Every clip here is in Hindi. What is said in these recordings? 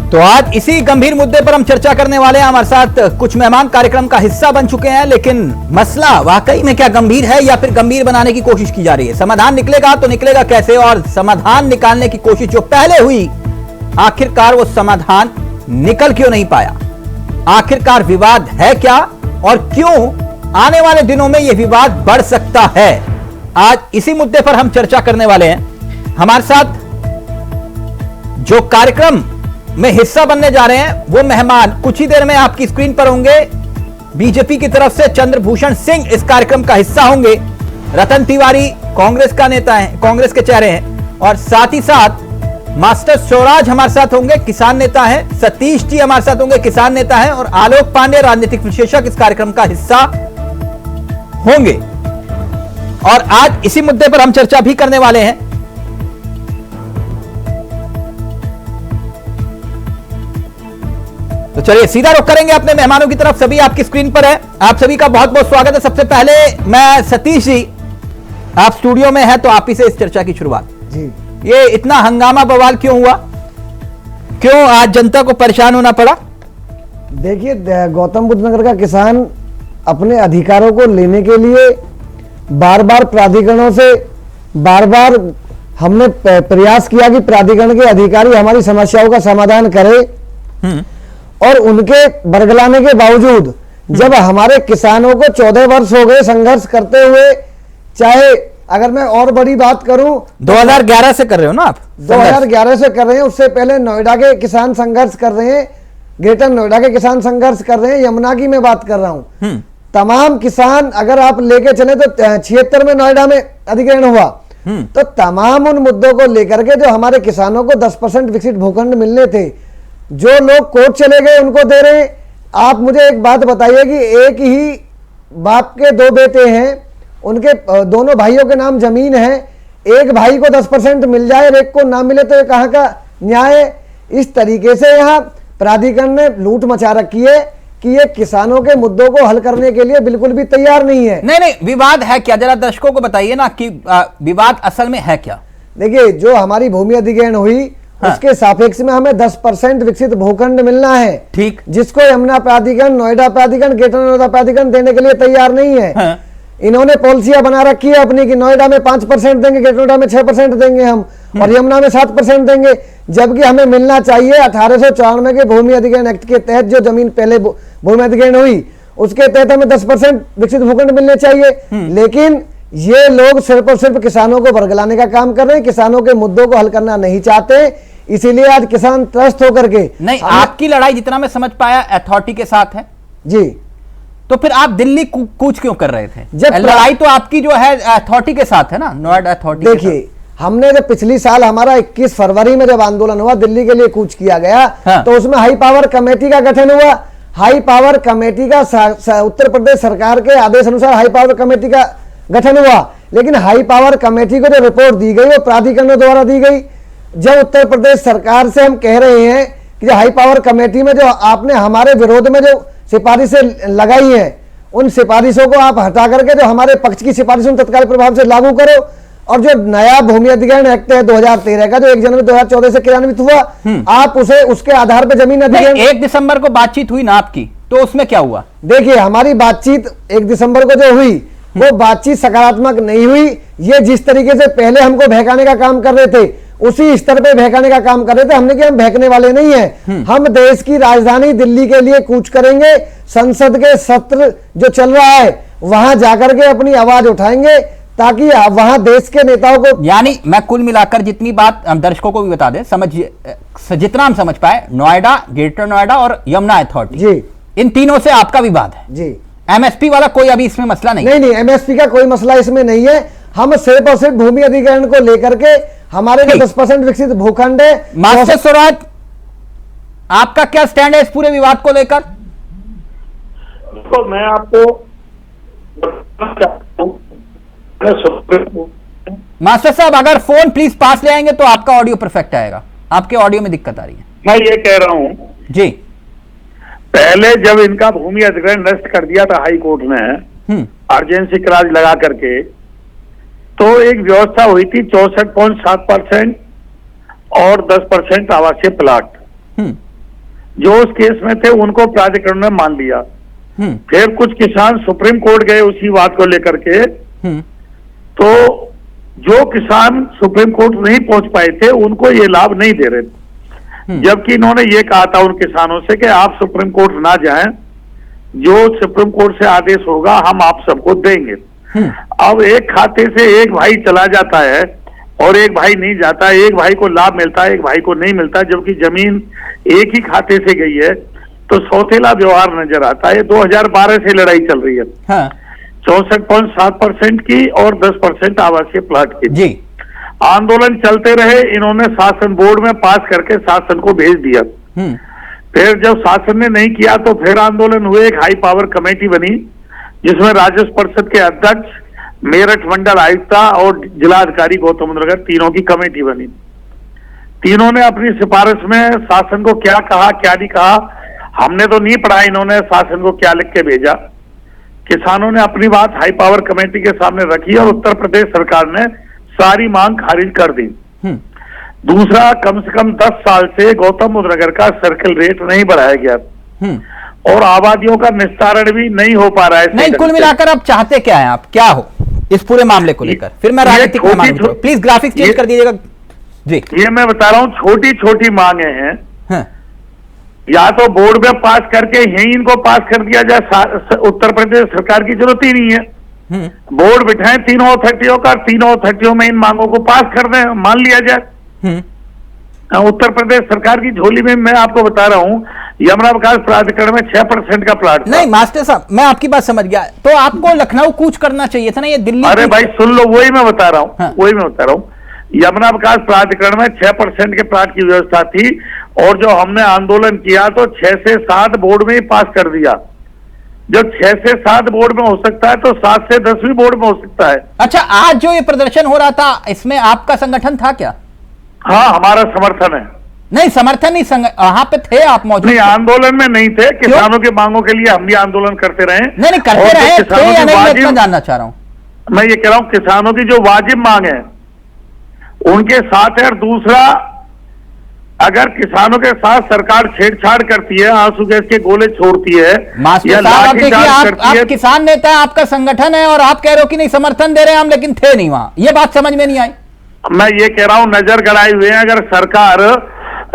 तो आज इसी गंभीर मुद्दे पर हम चर्चा करने वाले हैं। हमारे साथ कुछ मेहमान कार्यक्रम का हिस्सा बन चुके हैं, लेकिन मसला वाकई में क्या गंभीर है या फिर गंभीर बनाने की कोशिश की जा रही है? समाधान निकलेगा तो निकलेगा कैसे, और समाधान निकालने की कोशिश जो पहले हुई आखिरकार वो समाधान निकल क्यों नहीं पाया? आखिरकार विवाद है क्या और क्यों आने वाले दिनों में यह विवाद बढ़ सकता है? आज इसी मुद्दे पर हम चर्चा करने वाले हैं। हमारे साथ जो कार्यक्रम में हिस्सा बनने जा रहे हैं वो मेहमान कुछ ही देर में आपकी स्क्रीन पर होंगे। बीजेपी की तरफ से चंद्रभूषण सिंह इस कार्यक्रम का हिस्सा होंगे। रतन तिवारी कांग्रेस का नेता है, कांग्रेस के चेहरे हैं, और साथ ही साथ मास्टर स्वराज हमारे साथ होंगे, किसान नेता है। सतीश जी हमारे साथ होंगे, किसान नेता है, और आलोक पांडे राजनीतिक विश्लेषक इस कार्यक्रम का हिस्सा होंगे। और आज इसी मुद्दे पर हम चर्चा भी करने वाले हैं। तो चलिए सीधा रुख करेंगे अपने मेहमानों की तरफ। सभी आपकी स्क्रीन पर है, आप सभी का बहुत बहुत स्वागत है। सबसे पहले मैं सतीश जी, आप स्टूडियो में हैं तो आप ही से इस चर्चा की शुरुआत जी। ये इतना हंगामा बवाल क्यों हुआ, क्यों आज जनता को परेशान होना पड़ा? देखिए, गौतम बुद्ध नगर का किसान अपने अधिकारों को लेने के लिए बार बार प्राधिकरणों से बार बार हमने प्रयास किया कि प्राधिकरण के अधिकारी हमारी समस्याओं का समाधान करें, और उनके बरगलाने के बावजूद जब हमारे किसानों को 14 वर्ष हो गए संघर्ष करते हुए, चाहे अगर मैं और बड़ी बात करूं 2011 से कर रहे हो ना आप? 2011 से कर रहे हैं, उससे पहले नोएडा के किसान संघर्ष कर रहे हैं, ग्रेटर नोएडा के किसान संघर्ष कर रहे हैं, यमुना की मैं बात कर रहा हूं। तमाम किसान अगर आप लेके चले तो 76 में नोएडा में अधिग्रहण हुआ, तो तमाम उन मुद्दों को लेकर के जो हमारे किसानों को 10% विकसित भूखंड मिलने थे, जो लोग कोर्ट चले गए उनको दे रहे हैं। आप मुझे एक बात बताइए कि एक ही बाप के दो बेटे हैं, उनके दोनों भाइयों के नाम जमीन है, एक भाई को 10% मिल जाए और एक को ना मिले, तो ये कहाँ का न्याय है? इस तरीके से यहाँ प्राधिकरण ने लूट मचा रखी है कि ये किसानों के मुद्दों को हल करने के लिए बिल्कुल भी तैयार नहीं है। नहीं, विवाद है क्या? जरा दर्शकों को बताइए ना कि विवाद असल में है क्या? देखिए, जो हमारी भूमि अधिग्रहण हुई, उसके सापेक्ष में हमें 10% विकसित भूखंड मिलना है, ठीक, जिसको यमुना प्राधिकरण, नोएडा प्राधिकरण, ग्रेटर नोएडा प्राधिकरण देने के लिए तैयार नहीं है। इन्होंने पॉलिसियां बना रखी है अपनी कि नोएडा में 5% देंगे, ग्रेटर नोएडा में 6% देंगे हम, और यमुना में 7% देंगे, जबकि हमें मिलना चाहिए 1894 के भूमि अधिग्रहण एक्ट के तहत जो जमीन पहले भूमि अधिग्रहण हुई उसके तहत हमें 10% विकसित भूखंड मिलने चाहिए। लेकिन ये लोग सिर्फ और सिर्फ किसानों को बरगलाने का काम कर रहे हैं, किसानों के मुद्दों को हल करना नहीं चाहते, इसीलिए आज किसान त्रस्त होकर के। नहीं, आपकी लड़ाई जितना मैं समझ पाया अथॉरिटी के साथ है जी, तो फिर आप दिल्ली कूच क्यों कर रहे थे? जब लड़ाई तो आपकी जो है अथॉरिटी के साथ है ना, नोएडा अथॉरिटी। देखिए, हमने जब पिछली साल हमारा 21 फरवरी में जब आंदोलन हुआ, दिल्ली के लिए कूच किया गया, तो उसमें हाई पावर कमेटी का गठन हुआ। हाई पावर कमेटी का उत्तर प्रदेश सरकार के आदेश अनुसार हाई पावर कमेटी का गठन हुआ, लेकिन हाई पावर कमेटी को जो रिपोर्ट दी गई वो प्राधिकरणों द्वारा दी गई। जब उत्तर प्रदेश सरकार से हम कह रहे हैं कि जो हाई पावर कमेटी में जो आपने हमारे विरोध में जो सिफारिशें लगाई हैं, उन सिफारिशों को आप हटा करके जो हमारे पक्ष की सिफारिशों तत्काल प्रभाव से लागू करो, और जो नया भूमि अधिग्रहण एक्ट है 2013 का जो 1 जनवरी 2014 से क्रियान्वित हुआ, आप उसे उसके आधार पर जमीन अधिग्रहण। 1 दिसंबर को बातचीत हुई ना आपकी, तो उसमें क्या हुआ? देखिए, हमारी बातचीत 1 दिसंबर को जो हुई वो बातचीत सकारात्मक नहीं हुई। ये जिस तरीके से पहले हमको बहकाने का काम कर रहे थे उसी स्तर पे बहकाने का काम कर रहे थे। हमने कि हम बहकने वाले नहीं हैं, हम देश की राजधानी दिल्ली के लिए कूच करेंगे, संसद के सत्र जो चल रहा है वहां जाकर के अपनी आवाज उठाएंगे, ताकि वहां देश के नेताओं को। यानी मैं कुल मिलाकर जितनी बात हम दर्शकों को भी बता दें, जितना हम समझ पाए, नोएडा, ग्रेटर नोएडा और यमुना अथॉरिटी जी, इन तीनों से आपका विवाद है जी। एमएसपी वाला कोई अभी इसमें मसला नहीं? नहीं, एमएसपी का कोई मसला इसमें नहीं है। हम सिर्फ और सिर्फ भूमि अधिग्रहण को लेकर के हमारे जो 10% विकसित भूखंड है। मास्टर स्वराज, आपका क्या स्टैंड है इस पूरे विवाद को लेकर? तो मैं आपको मास्टर साहब, अगर फोन प्लीज पास ले आएंगे तो आपका ऑडियो परफेक्ट आएगा, आपके ऑडियो में दिक्कत आ रही है। मैं ये कह रहा हूं जी, पहले जब इनका भूमि अधिग्रहण नष्ट कर दिया था हाई कोर्ट ने अर्जेंसी क्लाज लगा करके, तो एक व्यवस्था हुई थी 64.7% और 10% आवासीय प्लाट। जो उस केस में थे उनको प्राधिकरण ने मान लिया। फिर कुछ किसान सुप्रीम कोर्ट गए उसी बात को लेकर के, तो जो किसान सुप्रीम कोर्ट नहीं पहुंच पाए थे उनको ये लाभ नहीं दे रहे थे, जबकि इन्होंने ये कहा था उन किसानों से कि आप सुप्रीम कोर्ट ना जाएं, जो सुप्रीम कोर्ट से आदेश होगा हम आप सबको देंगे। अब एक खाते से एक भाई चला जाता है और एक भाई नहीं जाता, एक भाई को लाभ मिलता है, एक भाई को नहीं मिलता, जबकि जमीन एक ही खाते से गई है, तो सौतेला व्यवहार नजर आता है। 2012 से लड़ाई चल रही है। हाँ। 64.7% की और 10% आवासीय प्लाट की जी। आंदोलन चलते रहे, इन्होंने शासन बोर्ड में पास करके शासन को भेज दिया। फिर जब शासन ने नहीं किया तो फिर आंदोलन हुए, एक हाई पावर कमेटी बनी जिसमें राजस्व परिषद के अध्यक्ष, मेरठ मंडल आयुक्ता और जिलाधिकारी गौतम बुद्ध नगर तीनों की कमेटी बनी। तीनों ने अपनी सिफारिश में शासन को क्या कहा क्या नहीं कहा हमने तो नहीं पढ़ा, इन्होंने शासन को क्या लिख के भेजा। किसानों ने अपनी बात हाई पावर कमेटी के सामने रखी और उत्तर प्रदेश सरकार ने सारी मांग खारिज कर दी। दूसरा, कम से कम 10 साल से गौतम बुद्ध नगर का सर्कल रेट नहीं बढ़ाया गया और आबादियों का निस्तारण भी नहीं हो पा रहा है। नहीं, कुल मिलाकर आप चाहते क्या हैं, आप क्या हो इस पूरे मामले को लेकर? फिर मैं राजनीतिक प्लीज ग्राफिक्स चेंज कर दीजिएगा जी। ये मैं बता रहा हूँ, छोटी छोटी मांगे हैं। या तो बोर्ड में पास करके यही इनको पास कर दिया जाए, उत्तर प्रदेश सरकार की जरूरत ही नहीं है। बोर्ड बिठाएं तीनों अथॉरिटियों का, तीनों अथॉरिटियों में इन मांगों को पास कर दें, मान लिया जाए। उत्तर प्रदेश सरकार की झोली में मैं आपको बता रहा हूं, यमुना विकास प्राधिकरण में 6% का प्लाट। नहीं मास्टर साहब, मैं आपकी बात समझ गया, तो आपको लखनऊ कूच करना चाहिए था ना, ये दिल्ली। अरे भाई सुन लो, वही मैं बता रहा हूँ। हाँ। वही मैं बता रहा हूँ, यमुना विकास प्राधिकरण में 6% के प्लाट की व्यवस्था थी और जो हमने आंदोलन किया तो 6 से 7 बोर्ड में ही पास कर दिया। जब 6 से 7 बोर्ड में हो सकता है तो 7 से 10 भी बोर्ड में हो सकता है। अच्छा, आज जो ये प्रदर्शन हो रहा था इसमें आपका संगठन था क्या? हाँ, हमारा समर्थन है। नहीं, समर्थन नहीं, वहां पे थे आप मौजूद? नहीं, आंदोलन में नहीं थे। किसानों की मांगों के लिए हम भी आंदोलन करते रहे। नहीं करते रहे थे या नहीं, मैं इतना जानना चाह रहा हूं। मैं ये कह रहा हूं किसानों की जो वाजिब मांग है उनके साथ है। और दूसरा, अगर किसानों के साथ सरकार छेड़छाड़ करती है, आंसू गैस के गोले छोड़ती है या लाठीचार्ज करती है। आप किसान नेता है, आपका संगठन है और आप कह रहे हो कि नहीं समर्थन दे रहे हैं हम, लेकिन थे नहीं वहां, ये बात समझ में नहीं आई। मैं ये कह रहा हूं नजर गड़ाए हुए हैं। अगर सरकार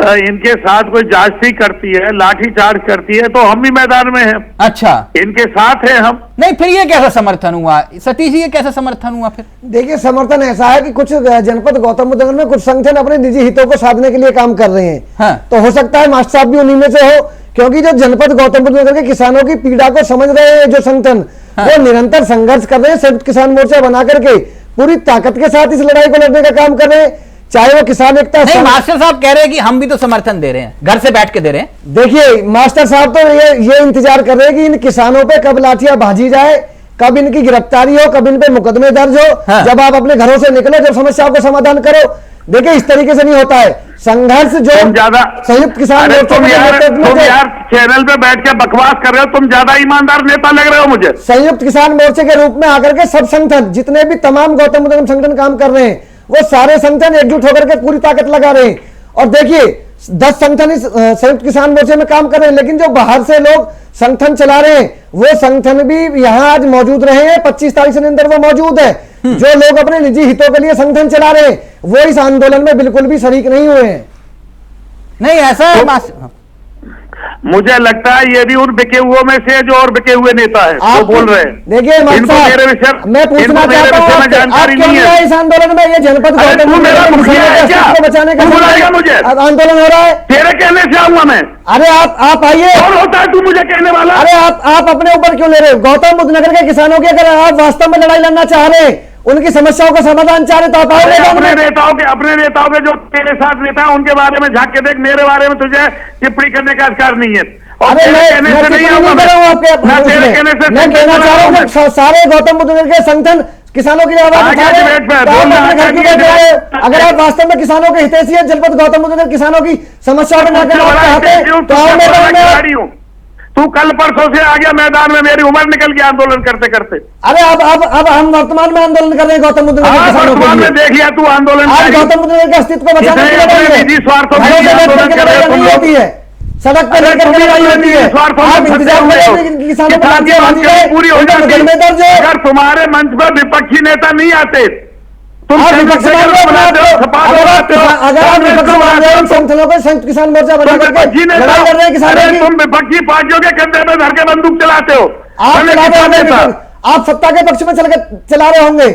इनके साथ कोई जांच करती है, लाठीचार्ज करती है, तो हम भी मैदान में हैं। अच्छा, इनके साथ हैं हम। नहीं, फिर ये कैसा समर्थन हुआ सतीश जी, ये कैसा समर्थन हुआ? फिर देखिए, समर्थन ऐसा है कि कुछ जनपद गौतम बुद्ध नगर में कुछ संगठन अपने निजी हितों को साधने के लिए काम कर रहे हैं। हाँ। तो हो सकता है मास्टर साहब भी उन्हीं में से हो, क्योंकि जो जनपद गौतम बुद्ध नगर के किसानों की पीड़ा को समझ रहे हैं जो संगठन, वो निरंतर संघर्ष कर रहे हैं। संयुक्त किसान मोर्चा बना करके पूरी ताकत के साथ इस लड़ाई को लड़ने का काम कर रहे हैं, चाहे वो किसान एकता। नहीं, मास्टर साहब कह रहे हैं कि हम भी तो समर्थन दे रहे हैं, घर से बैठ के दे रहे हैं। देखिए, मास्टर साहब तो ये इंतजार कर रहे हैं कि इन किसानों पे कब लाठियां भाजी जाए, कब इनकी गिरफ्तारी हो, कब इन पे मुकदमे दर्ज हो। हाँ। जब आप अपने घरों से निकलो, जब समस्याओं का समाधान करो। देखिए, इस तरीके से नहीं होता है संघर्ष। जो ज्यादा संयुक्त किसान मोर्चा तुम यार चैनल पे बैठ के बकवास कर रहे हो, तुम ज्यादा ईमानदार नेता लग रहे हो मुझे। संयुक्त किसान मोर्चे के रूप में आकर के सब संगठन, जितने भी तमाम गौतम बुद्ध नगर संगठन काम कर रहे हैं, वो सारे संगठन एकजुट होकर के पूरी ताकत लगा रहे हैं। और देखिए, 10 संगठन इस संयुक्त किसान मोर्चे में काम कर रहे हैं, लेकिन जो बाहर से लोग संगठन चला रहे हैं वो संगठन भी यहाँ आज मौजूद रहे हैं। 25 तारीख से अंदर वो मौजूद है। जो लोग अपने निजी हितों के लिए संगठन चला रहे हैं वो इस आंदोलन में बिल्कुल भी शरीक नहीं हुए हैं। नहीं, ऐसा है। मुझे लगता है ये भी उन बिके हुए में से जो और बिके हुए नेता है वो बोल रहे हैं। देखिए, मैं पूछना चाहता हूँ, जानकारी नहीं है इस आंदोलन में, ये जनपद गौतम बुद्ध नगर को बचाने का मुझे आंदोलन हो रहा है। तेरे कहने से आऊंगा मैं। अरे आप आइए। कौन होता है तू मुझे कहने वाला? अरे आप अपने ऊपर क्यों ले रहे हो? गौतम बुद्ध नगर के किसानों की अगर आप वास्तव में लड़ाई लड़ना चाह रहे हैं, उनकी समस्याओं का समाधान चाह रहे, तो आप आओगे। अपने नेताओं के जो तेरे साथ नेता है उनके बारे में झांक के देख, मेरे बारे में तुझे टिप्पणी करने का अधिकार नहीं है। और मैं कहना चाह रहा हूँ सारे गौतम बुद्ध नगर के संगठन किसानों के लिए आवाज उठा रहे हैं। अगर आप वास्तव में किसानों के हितैषी है, जनपद गौतम बुद्ध नगर किसानों की समस्याओं को चाहते हैं, तू कल परसों से आ गया मैदान में, मेरी उम्र निकल गया आंदोलन करते करते। अरे अब हम वर्तमान में आंदोलन कर रहे हैं गौतम बुद्ध नगर के किसानों के लिए। देख लिया तू आंदोलन, आज गौतम बुद्ध नगर के अस्तित्व को बचाने के लिए स्वार्थों नहीं होती है। सड़क पर लेकर के लड़ाई होती है। आप इंतजार करें किसानों को पूरी हो जाती है। दर्ज है। अगर तुम्हारे मंच पर विपक्षी नेता नहीं आते, तुम आप विपक्ष मान रहे हो, अगर आप विपक्ष मान रहे हो, संगठनों को संयुक्त किसान मोर्चा बना करके लड़ाई कर रहे हैं किसानों की। तुम विपक्षी पार्टियों के कंधे में धर के बंदूक चलाते हो। आप सत्ता के पक्ष में चला रहे होंगे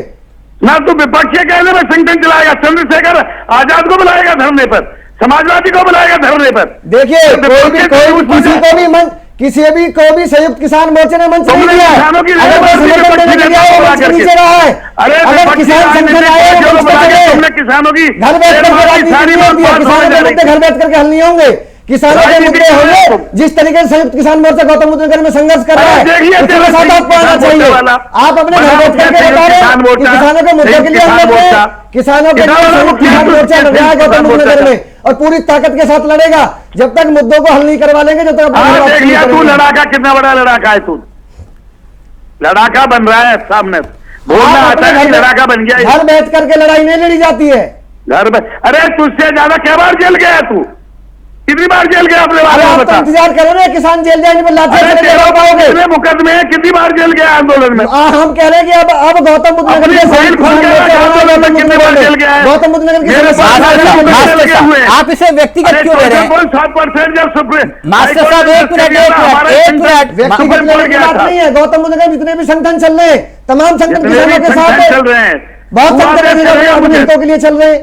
ना। तू विपक्षी कहने में संगठन चलाएगा, चंद्रशेखर आजाद को बुलाएगा धरने पर, समाजवादी को बुलाएगा धरने पर। देखिए किसी को भी संयुक्त किसान मोर्चे ने मंच नहीं दिया है। अगर नीचे रहा है, अगर किसान संगठन आए किसानों की घर बैठ करके किसानों के मुद्दे घर बैठ करके हल नहीं होंगे। किसानों के मुद्दे होंगे जिस तरीके से संयुक्त किसान मोर्चा गौतम बुद्ध नगर में संघर्ष कर रहा है, उसके साथ आपको आना चाहिए। आप अपने घर बैठ करके बता रहे हैं कि किसानों के मुद्दों के लिए हम लड़ रहे हैं। किसानों के लिए संयुक्त किसान मोर्चा लड़ रहा है गौतम बुद्ध नगर में और पूरी ताकत के साथ लड़ेगा जब तक मुद्दों को हल नहीं करवा लेंगे, जब तक। तू लड़ाका कितना बड़ा लड़ाका है, तू लड़ाका बन रहा है सामने, बोलना आता है लड़ाका बन गया। घर बैठ करके लड़ाई नहीं लड़ी जाती है घर में। अरे तुझसे ज्यादा क्या बार जेल गया तू, कितनी बार जेल गया अपने बारे में बता। इंतजार करो ना, किसान जेल जाने पर लाते मुकदमे कितनी बार जेल गया आंदोलन में। हम कह रहे हैं कि अब गौतम बुद्ध नगर गौतम बुद्ध नगर आप इसे व्यक्तिगत क्यों ले रहे हैं? 7% जब सुप्रीम मास्टर साहब एक मिनट व्यक्तिगत बात नहीं है। गौतम बुद्ध नगर जितने भी संगठन चल रहे हैं, तमाम संगठन किसानों के साथ चल रहे हैं, बहुत संगठन के लिए चल रहे हैं।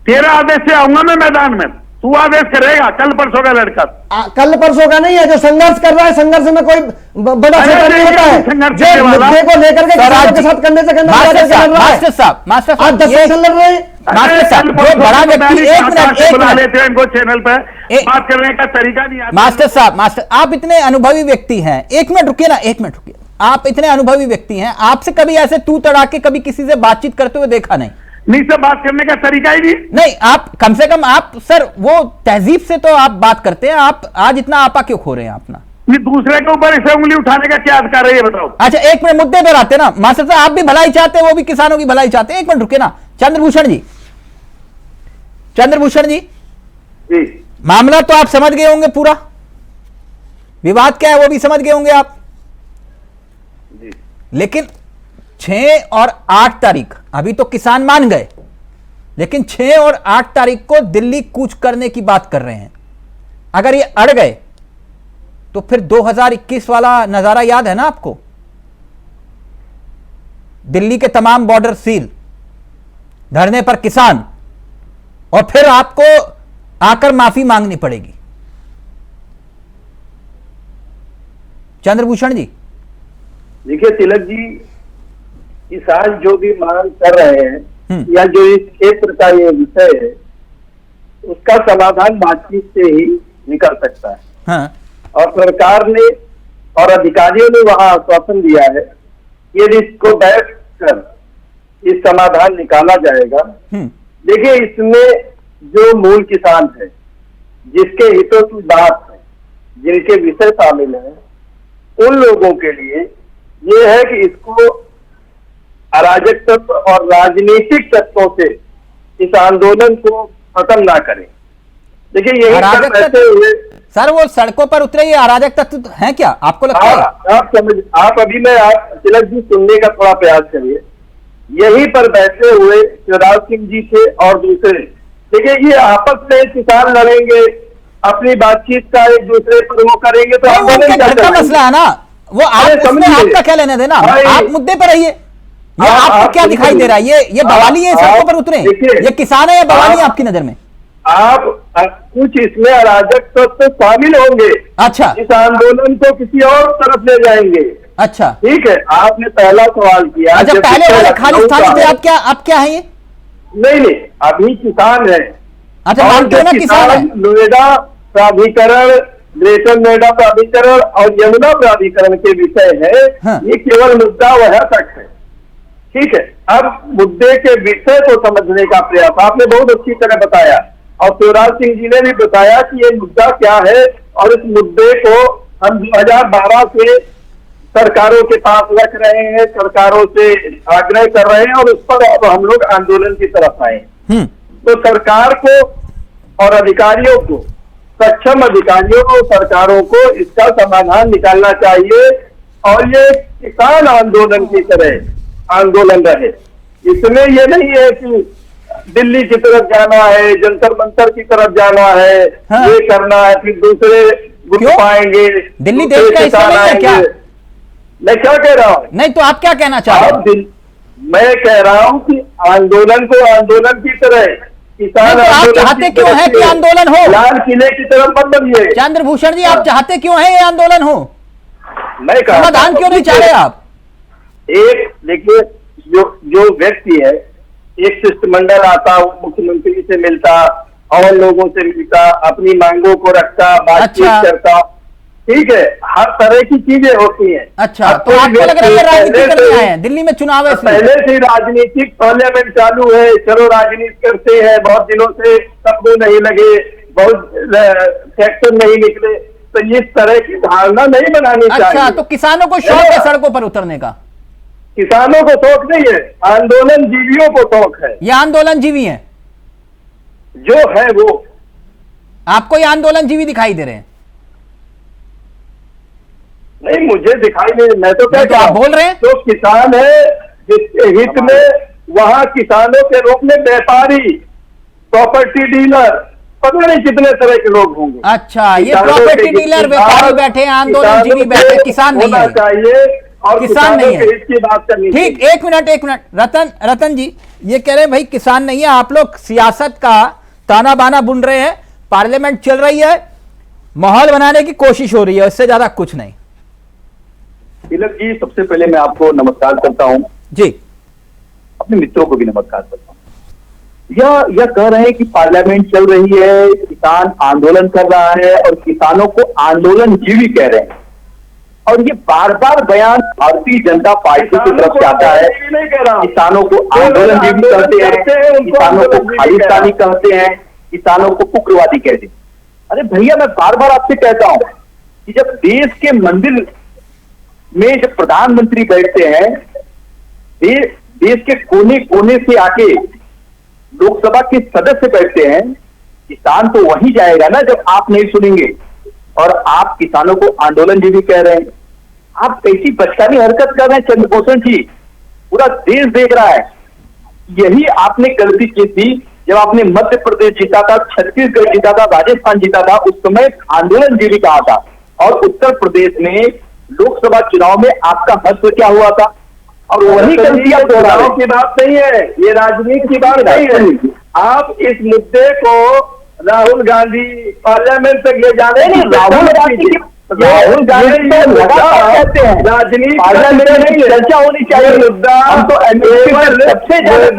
तेरा आदेश से आऊंगा मैं मैदान में, तू आदेश करेगा कल परसों का लड़का। कल परसों का नहीं है, जो संघर्ष कर रहा है, संघर्ष में कोई बड़ा छोटा नहीं होता है। जो मुद्दे को लेकर के किसानों के साथ कंधे से कंधा मास्टर साहब आप 10 साल लड़ रहे हैं। मास्टर साहब जो बड़ा व्यक्ति, एक मिनट बुला लेते हैं इनको चैनल पर, बात करने का तरीका नहीं आता। मास्टर साहब आप इतने अनुभवी व्यक्ति हैं, एक मिनट रुकिए ना, एक मिनट रुकिए। आप इतने अनुभवी व्यक्ति हैं, आपसे कभी ऐसे तू तड़ाके कभी किसी से बातचीत करते हुए देखा नहीं? नहीं से बात करने का तरीका ही नहीं। आप कम से कम आप सर वो तहजीब से तो आप बात करते हैं, आप आज इतना आपा क्यों खो रहे हैं अपना? नहीं, दूसरे के ऊपर इसे उंगली उठाने का क्या अधिकार है ये बताओ। अच्छा एक मिनट मुद्दे पर आते ना मास्टर साहब, आप भी भलाई चाहते हैं, वो भी किसानों की भलाई चाहते हैं। एक मिनट रुके ना, चंद्रभूषण जी मामला तो आप समझ गए होंगे, पूरा विवाद क्या है वो भी समझ गए होंगे आप जी। लेकिन 6 और 8 तारीख अभी तो किसान मान गए, लेकिन 6 और 8 तारीख को दिल्ली कूच करने की बात कर रहे हैं। अगर ये अड़ गए तो फिर 2021 वाला नजारा याद है ना आपको? दिल्ली के तमाम बॉर्डर सील, धरने पर किसान, और फिर आपको आकर माफी मांगनी पड़ेगी। चंद्रभूषण जी देखिए तिलक जी, किसान जो भी मांग कर रहे हैं या जो इस क्षेत्र का ये विषय है, उसका समाधान बातचीत से ही निकल सकता है। हाँ। और सरकार ने और अधिकारियों ने वहां आश्वासन दिया है कि यदि इसको बैठ कर इस समाधान निकाला जाएगा। देखिए इसमें जो मूल किसान है, जिसके हितों की बात है, जिनके विषय शामिल है, उन लोगों के लिए ये है कि इसको अराजक तत्व और राजनीतिक तत्वों से इस आंदोलन को खत्म ना करें। देखिए यही ऐसे हुए सर, वो सड़कों पर उतरे, ये अराजक तत्व हैं क्या आपको लगता है? आप अभी मैं तिलक जी सुनने का थोड़ा प्रयास करिए। यहीं पर बैठे हुए शिवराज सिंह जी थे और दूसरे, देखिए ये आपस में किसान लड़ेंगे, अपनी बातचीत का एक दूसरे पर वो करेंगे तो आपका मसला है ना, वो आपका क्या लेना देना? आप मुद्दे पर रहिए। ये आपको क्या दिखाई दे रहा है? ये बवाली है, सड़कों पर उतरे, ये किसान है या बवाली है आपकी नजर में? आप कुछ इसमें अराजक तत्व शामिल होंगे। अच्छा, इस आंदोलन को किसी और तरफ ले जाएंगे। अच्छा ठीक है, आपने पहला सवाल किया। अच्छा, पहले वाले खालिस्तानी थे, आप क्या है ये? नहीं, अभी किसान है। अच्छा, मानते हो ना किसान है? नोएडा प्राधिकरण, ग्रेटर नोएडा प्राधिकरण और यमुना प्राधिकरण के विषय है। हाँ। ये केवल मुद्दा वह तक है। ठीक है, अब मुद्दे के विषय को समझने का प्रयास आपने बहुत अच्छी तरह बताया और शिवराज सिंह जी ने भी बताया कि ये मुद्दा क्या है और इस मुद्दे को हम 2012 से सरकारों के पास रख रहे हैं, सरकारों से आग्रह कर रहे हैं और उस पर अब हम लोग आंदोलन की तरफ आए। तो सरकार को और अधिकारियों को सक्षम अधिकारियों और सरकारों को इसका समाधान निकालना चाहिए और ये किसान आंदोलन की तरह आंदोलन रहे। इसमें ये नहीं है कि दिल्ली की तरफ जाना है, जंतर मंतर की तरफ जाना है, हाँ। ये करना है, फिर दूसरे ग्रुप आएंगे, दिल्ली देश का हिस्सा नहीं है क्या? मैं क्या कह रहा हूँ, नहीं तो आप क्या कहना चाह रहे हैं? मैं कह रहा हूँ कि आंदोलन को आंदोलन की तरह किसान नहीं तो आप चाहते क्यों है कि आंदोलन हो? लाल किले की तरफ मत बनिए। चंद्रभूषण जी, आप चाहते क्यों है ये आंदोलन हो? मैं समाधान क्यों नहीं चाह रहे आप? एक देखिए, जो व्यक्ति है, एक शिष्टमंडल आता, वो मुख्यमंत्री से मिलता और लोगों से मिलता, अपनी मांगों को रखता, बातचीत करता, ठीक है, हर तरह की चीजें होती हैं। अच्छा, तो आपको लग रहा है राजनीति करने आए हैं? दिल्ली में चुनाव है इसलिए? पहले से राजनीतिक पार्लियामेंट चालू है, चलो राजनीति करते हैं, बहुत दिनों से सबको नहीं लगे, बहुत सेक्टर नहीं निकले, तो इस तरह की धारणा नहीं बनानी चाहिए। अच्छा, तो किसानों को शौक है सड़कों पर उतरने का? किसानों को शौक नहीं है, आंदोलन जीवियों को शौक है। ये आंदोलन जीवी है जो है वो। आपको ये आंदोलन जीवी दिखाई दे रहे हैं? नहीं, मुझे दिखाई नहीं, मैं तो क्या तो आप बोल रहे हैं? जो किसान है जिसके हित में, वहां किसानों के रूप में व्यापारी, प्रॉपर्टी डीलर, पता नहीं कितने तरह के लोग होंगे। अच्छा, ये प्रॉपर्टी डीलर, व्यापारी बैठे हैं, आंदोलन जीवी बैठे, किसान नहीं है चाहिए और किसान नहीं है। इसकी बात करनी ठीक, एक मिनट रतन जी, ये कह रहे हैं भाई किसान नहीं है, आप लोग सियासत का ताना बाना बुन रहे हैं, पार्लियामेंट चल रही है, माहौल बनाने की कोशिश हो रही है, इससे ज्यादा कुछ नहीं। तिलक जी, सबसे पहले मैं आपको नमस्कार करता हूं जी, अपने मित्रों को भी नमस्कार करता हूं। यह कह रहे हैं कि पार्लियामेंट चल रही है, किसान आंदोलन कर रहा है और किसानों को आंदोलन जीवी कह रहे हैं, और ये बार बार बयान भारतीय जनता पार्टी की तरफ से आता है। किसानों को आंदोलन जीवी कहते हैं, किसानों को खालिस्तानी कहते हैं, किसानों को उग्रवादी कहते हैं। अरे भैया, मैं बार बार आपसे कहता हूं कि जब देश के मंदिर में जब प्रधानमंत्री बैठते हैं, देश के कोने कोने से आके लोकसभा के सदस्य बैठते हैं, किसान तो वहीं जाएगा ना जब आप नहीं सुनेंगे, और आप किसानों को आंदोलन जीवी कह रहे हैं। आप कैसी बचकानी हरकत कर रहे हैं चंद्रभूषण जी, पूरा देश देख रहा है। यही आपने गलती की थी जब आपने मध्य प्रदेश जीता था, छत्तीसगढ़ जीता था, राजस्थान जीता था, उस समय आंदोलन जीवी कहा था, और उत्तर प्रदेश में लोकसभा चुनाव में आपका महत्व क्या हुआ था, और वही गलती आप दोहराव की बात नहीं है, ये राजनीति की बात नहीं है। आप इस मुद्दे को राहुल गांधी पार्लियामेंट तक ले जाने, राहुल गांधी कहते हैं राजनीति पार्लियामेंट में चर्चा होनी चाहिए। मुद्दा हम तो सबसे ज्यादा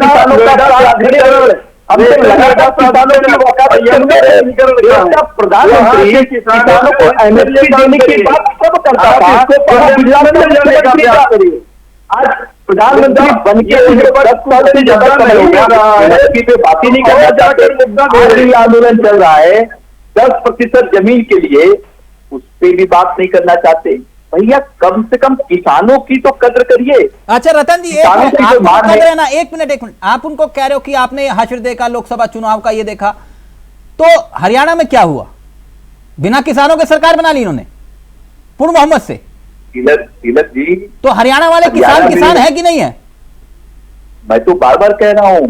प्रधानमंत्री किसानों को एमएसपी देने की बात सब करता था। आज प्रधानमंत्री बन के 10 साल से ज्यादा समय हो गया, एमएसपी पे बात ही नहीं करना चाहते। आंदोलन चल रहा है 10% जमीन के लिए, उस पर भी बात नहीं करना चाहते। भैया, कम से कम किसानों की तो कद्र करिए। अच्छा रतन जी, एक मिनट, आप उनको कह रहे हो कि आपने हश्र देखा लोकसभा चुनाव का, ये देखा, तो हरियाणा में क्या हुआ? बिना किसानों के सरकार बना ली इन्होंने पूर्ण मोहम्मद से। तिलक जी, तो हरियाणा वाले किसान है कि नहीं है? मैं तो बार बार कह रहा हूं,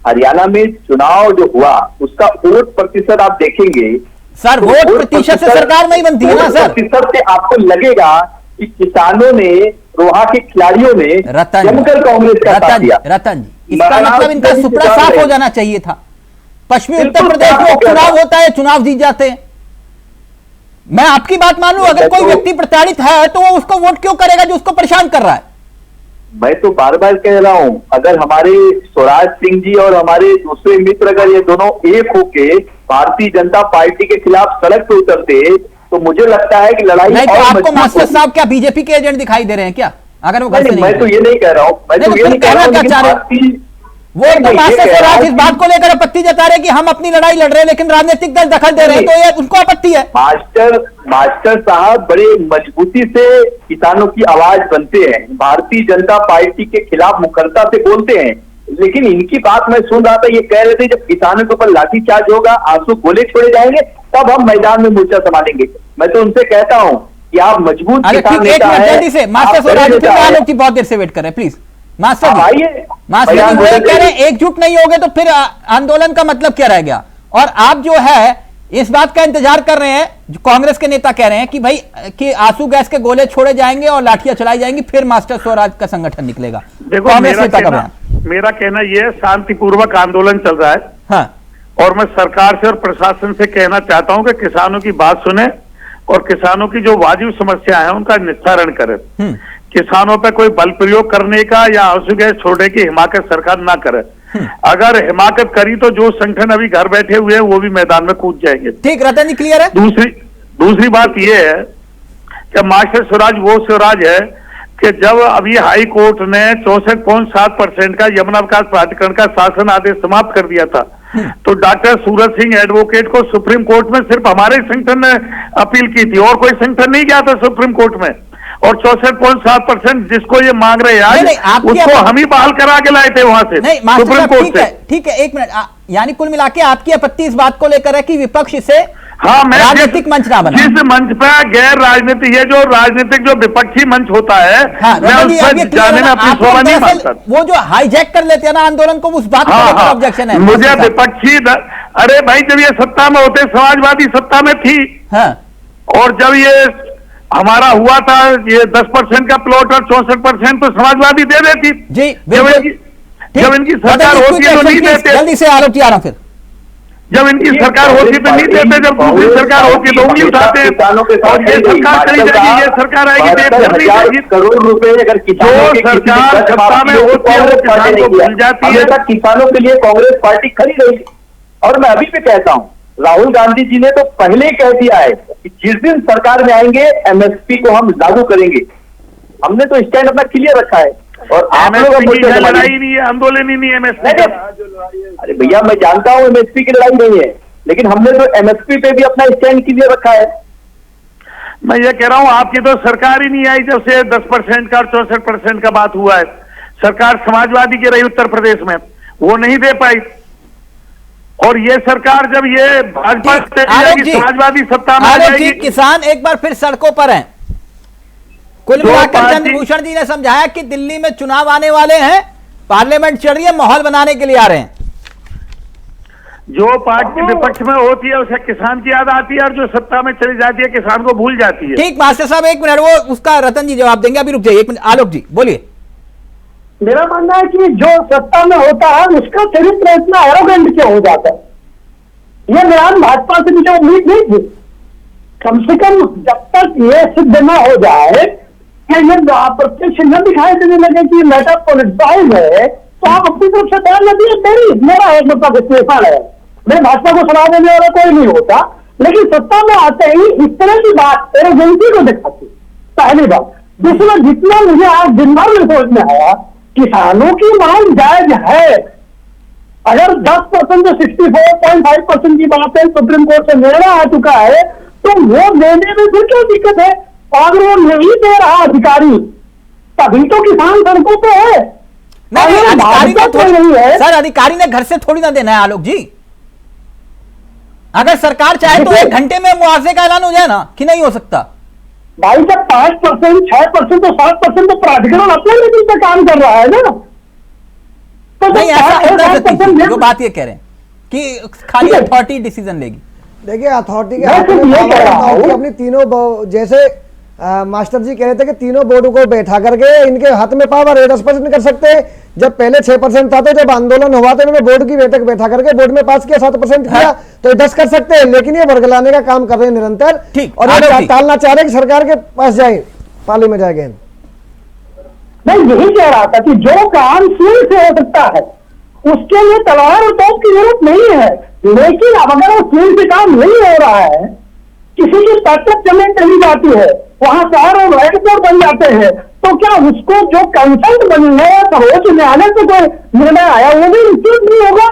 हरियाणा में चुनाव जो हुआ उसका वोट प्रतिशत आप देखेंगे सर, वोट प्रतिशत से सरकार नहीं बनती है ना सर। प्रतिशत से आपको लगेगा कि किसानों ने, रोहा के खिलाड़ियों ने जमकर कांग्रेस का साथ दिया। रतन जी, इसका मतलब इनका सुपड़ा साफ हो जाना चाहिए था। पश्चिमी उत्तर प्रदेश में उपचुनाव होता है, चुनाव जीत जाते हैं। मैं आपकी बात मानूं, अगर कोई व्यक्ति प्रताड़ित है तो वो उसको वोट क्यों करेगा जो उसको परेशान कर रहा है? मैं तो बार बार कह रहा हूं, अगर हमारे स्वराज सिंह जी और हमारे दूसरे मित्र, अगर ये दोनों एक होके भारतीय जनता पार्टी के खिलाफ सड़क पे उतरते, तो मुझे लगता है कि लड़ाई नहीं। तो आपको मास्टर साहब क्या बीजेपी के एजेंट दिखाई दे रहे हैं क्या? अगर वो मैं तो ये नहीं कह रहा हूं, मैं तो ये नहीं कह रहा हूं। वो तो मास्टर स्वराज इस बात को लेकर आपत्ति जता रहे कि हम अपनी लड़ाई लड़ रहे हैं, लेकिन राजनीतिक दल दखल दे रहे हैं, तो ये उनको आपत्ति है। मास्टर साहब बड़े मजबूती से किसानों की आवाज बनते हैं, भारतीय जनता पार्टी के खिलाफ मुखरता से बोलते हैं, लेकिन इनकी बात मैं सुन रहा था, ये कह रहे थे जब किसानों के ऊपर लाठीचार्ज होगा, आंसू गोले छोड़े जाएंगे, तब हम मैदान में मोर्चा संभालेंगे। मैं तो उनसे कहता हूं कि आप मजबूत किसान नेता हैं। जल्दी से मास्टर स्वराज फिर आलोक जी बहुत देर से वेट कर रहे हैं, प्लीज मास्टर जी। आइए, मास्टर जी वो कह रहे हैं एकजुट नहीं होगे तो फिर आंदोलन का मतलब क्या रह गया, और आप जो है इस बात का इंतजार कर रहे हैं, जो कांग्रेस के नेता कह रहे हैं कि भाई कि आंसू गैस के गोले छोड़े जाएंगे और लाठियां चलाई जाएंगी, फिर मास्टर स्वराज का संगठन निकलेगा। देखो कांग्रेस नेता का बयान। मेरा कहना यह है, शांतिपूर्वक आंदोलन चल रहा है। हाँ, और मैं सरकार से और प्रशासन से कहना चाहता हूं कि किसानों की बात सुने और किसानों की जो वाजिब समस्या है उनका निस्तारण करें। किसानों पर कोई बल प्रयोग करने का या आंसू गैस छोड़ने की हिमाकत सरकार ना करे। अगर हिमाकत करी तो जो संगठन अभी घर बैठे हुए हैं वो भी मैदान में कूद जाएंगे। ठीक, रतन जी क्लियर है। दूसरी बात यह है कि मास्टर स्वराज वो स्वराज है कि जब अभी हाई कोर्ट ने 64.7% का यमुना विकास प्राधिकरण का शासन आदेश समाप्त कर दिया था, तो डॉक्टर सूरज सिंह एडवोकेट को सुप्रीम कोर्ट में सिर्फ हमारे संगठन ने अपील की थी और कोई संगठन नहीं गया था सुप्रीम कोर्ट में। और 64.7% जिसको ये मांग रहे हैं आज, उसको हम ही बहाल करा के लाए थे वहां से सुप्रीम कोर्ट से। ठीक है, एक मिनट, यानी कुल मिला के आपकी आपत्ति इस बात को लेकर है कि विपक्ष इसे हाँ, मैं राजनीतिक मंच ना बना। जिस मंच पर गैर राजनीतिक, ये जो राजनीतिक जो विपक्षी मंच होता है, हाँ, मैं उस पर जाने में अपनी शोभा नहीं मानता। वो जो हाईजैक कर लेते हैं ना आंदोलन को, उस बात को लेकर ऑब्जेक्शन है मुझे विपक्षी। अरे भाई, जब ये सत्ता में होते, समाजवादी सत्ता में थी, हाँ, और जब ये हमारा हुआ था ये 10% का प्लॉट और 64% तो समाजवादी दे देती जी। जब इनकी सरकार होती है तो नहीं देते। जल्दी से आरोप आ रहा हूं फिर। जब इनकी सरकार होती तो नहीं देते, जब दूसरी सरकार होती तो उंगली उठाते हैं। और ये सरकार चली जाएगी, ये सरकार आएगी, देश नहीं जाएगी। करोड़ रुपए अगर जो सरकार सत्ता में होती है वो किसान को भूल जाती है। किसानों के लिए कांग्रेस पार्टी खड़ी रही। और मैं अभी भी कहता हूं, राहुल गांधी जी ने तो पहले ही कह दिया है कि जिस दिन सरकार में आएंगे एमएसपी को हम लागू करेंगे। हमने तो स्टैंड अपना क्लियर रखा है। और आप लोग लड़ाई नहीं है, आंदोलन ही नहीं है एमएसपी का। अरे भैया, मैं जानता हूं एमएसपी की लड़ाई नहीं है, लेकिन हमने तो एमएसपी पे भी अपना स्टैंड क्लियर रखा है। मैं ये कह रहा हूं, आपकी तो सरकार ही नहीं आई जब से 10% का और 64% का बात हुआ है। सरकार समाजवादी की रही उत्तर प्रदेश में, वो नहीं दे पाई। और ये सरकार जब ये भाजपा समाजवादी सत्ता में आ जाएगी, किसान एक बार फिर सड़कों पर हैं। कुल मिलाकर चंद्रभूषण जी ने समझाया कि दिल्ली में चुनाव आने वाले हैं, पार्लियामेंट चल रही है, माहौल बनाने के लिए आ रहे हैं। जो पार्टी विपक्ष में होती है उसे किसान की याद आती है, और जो सत्ता में चली जाती है किसान को भूल जाती है। ठीक, मास्टर साहब एक मिनट, वो उसका रतन जी जवाब देंगे, अभी रुक जाइए एक मिनट। आलोक जी बोलिए। मेरा मानना है कि जो सत्ता में होता है उसका चरित्र इतना एरोगेंट क्यों हो जाता है। ये बयान भाजपा से मुझे उम्मीद नहीं थी। कम से कम जब तक ये सिद्ध न हो जाए कि ये प्रत्यक्ष न दिखाई देने लगे कि मैटर पॉलिटिसाइज है, तो आप अपनी तरफ से बयान न दिए। मेरा एक मतलब विश्लेषण है, मैं भाजपा को सुना देने वाला कोई नहीं होता, लेकिन सत्ता में आते ही इस तरह की बात एरोगेंसी को दिखाती, पहली बात। दूसरा, जितना मुझे आज दिन भर में समझ में आया, किसानों की मांग जायज है। अगर 10% तो 64.5% की बात है, सुप्रीम कोर्ट से निर्णय आ चुका है, तो वो देने में फिर क्या दिक्कत है? अगर वो नहीं दे रहा अधिकारी, तभी तो किसान सड़कों पे है। नहीं, अधिकारी को थोड़ी नहीं है सर, अधिकारी ने घर से थोड़ी ना देना है आलोक जी। अगर सरकार चाहे तो 1 घंटे में मुआवजे का ऐलान हो जाए ना, कि नहीं हो सकता? भाई जब 5%, 6% तो 7% तो प्राधिकरण अपने लेवल पे काम कर रहा है ना। तो नहीं, ऐसा जो बात ये कह रहे हैं कि खाली अथॉरिटी डिसीजन लेगी। देखिए, अथॉरिटी के हाथ में अपनी तीनों, जैसे मास्टर जी कह रहे थे कि तीनों बोर्ड को बैठा करके इनके हाथ में पावर है, 10% कर सकते हैं। जब पहले 6% था, तो जब आंदोलन हुआ तो इन्होंने बोर्ड की बैठक बैठा करके बोर्ड में पास किया, 7% किया, तो 10 कर सकते हैं। लेकिन ये वर्गलाने का काम कर रहे हैं निरंतर, और ये टालना चाह रहे हैं कि सरकार के पास जाए, पार्लियामेंट में जाएंगे। मैं यही कह रहा था कि जो काम शुरू से हो सकता है उसके लिए तलवार और तोप की जरूरत नहीं है। लेकिन अब अगर वो शुरू से काम नहीं हो रहा है, किसी की ताकत जमीन चली जाती है, वहां शहर और राइट बोर्ड बन जाते हैं, तो क्या उसको जो कंसेंट बनी है सर्वोच्च न्यायालय से कोई निर्णय आया वो भी निश्चित नहीं होगा।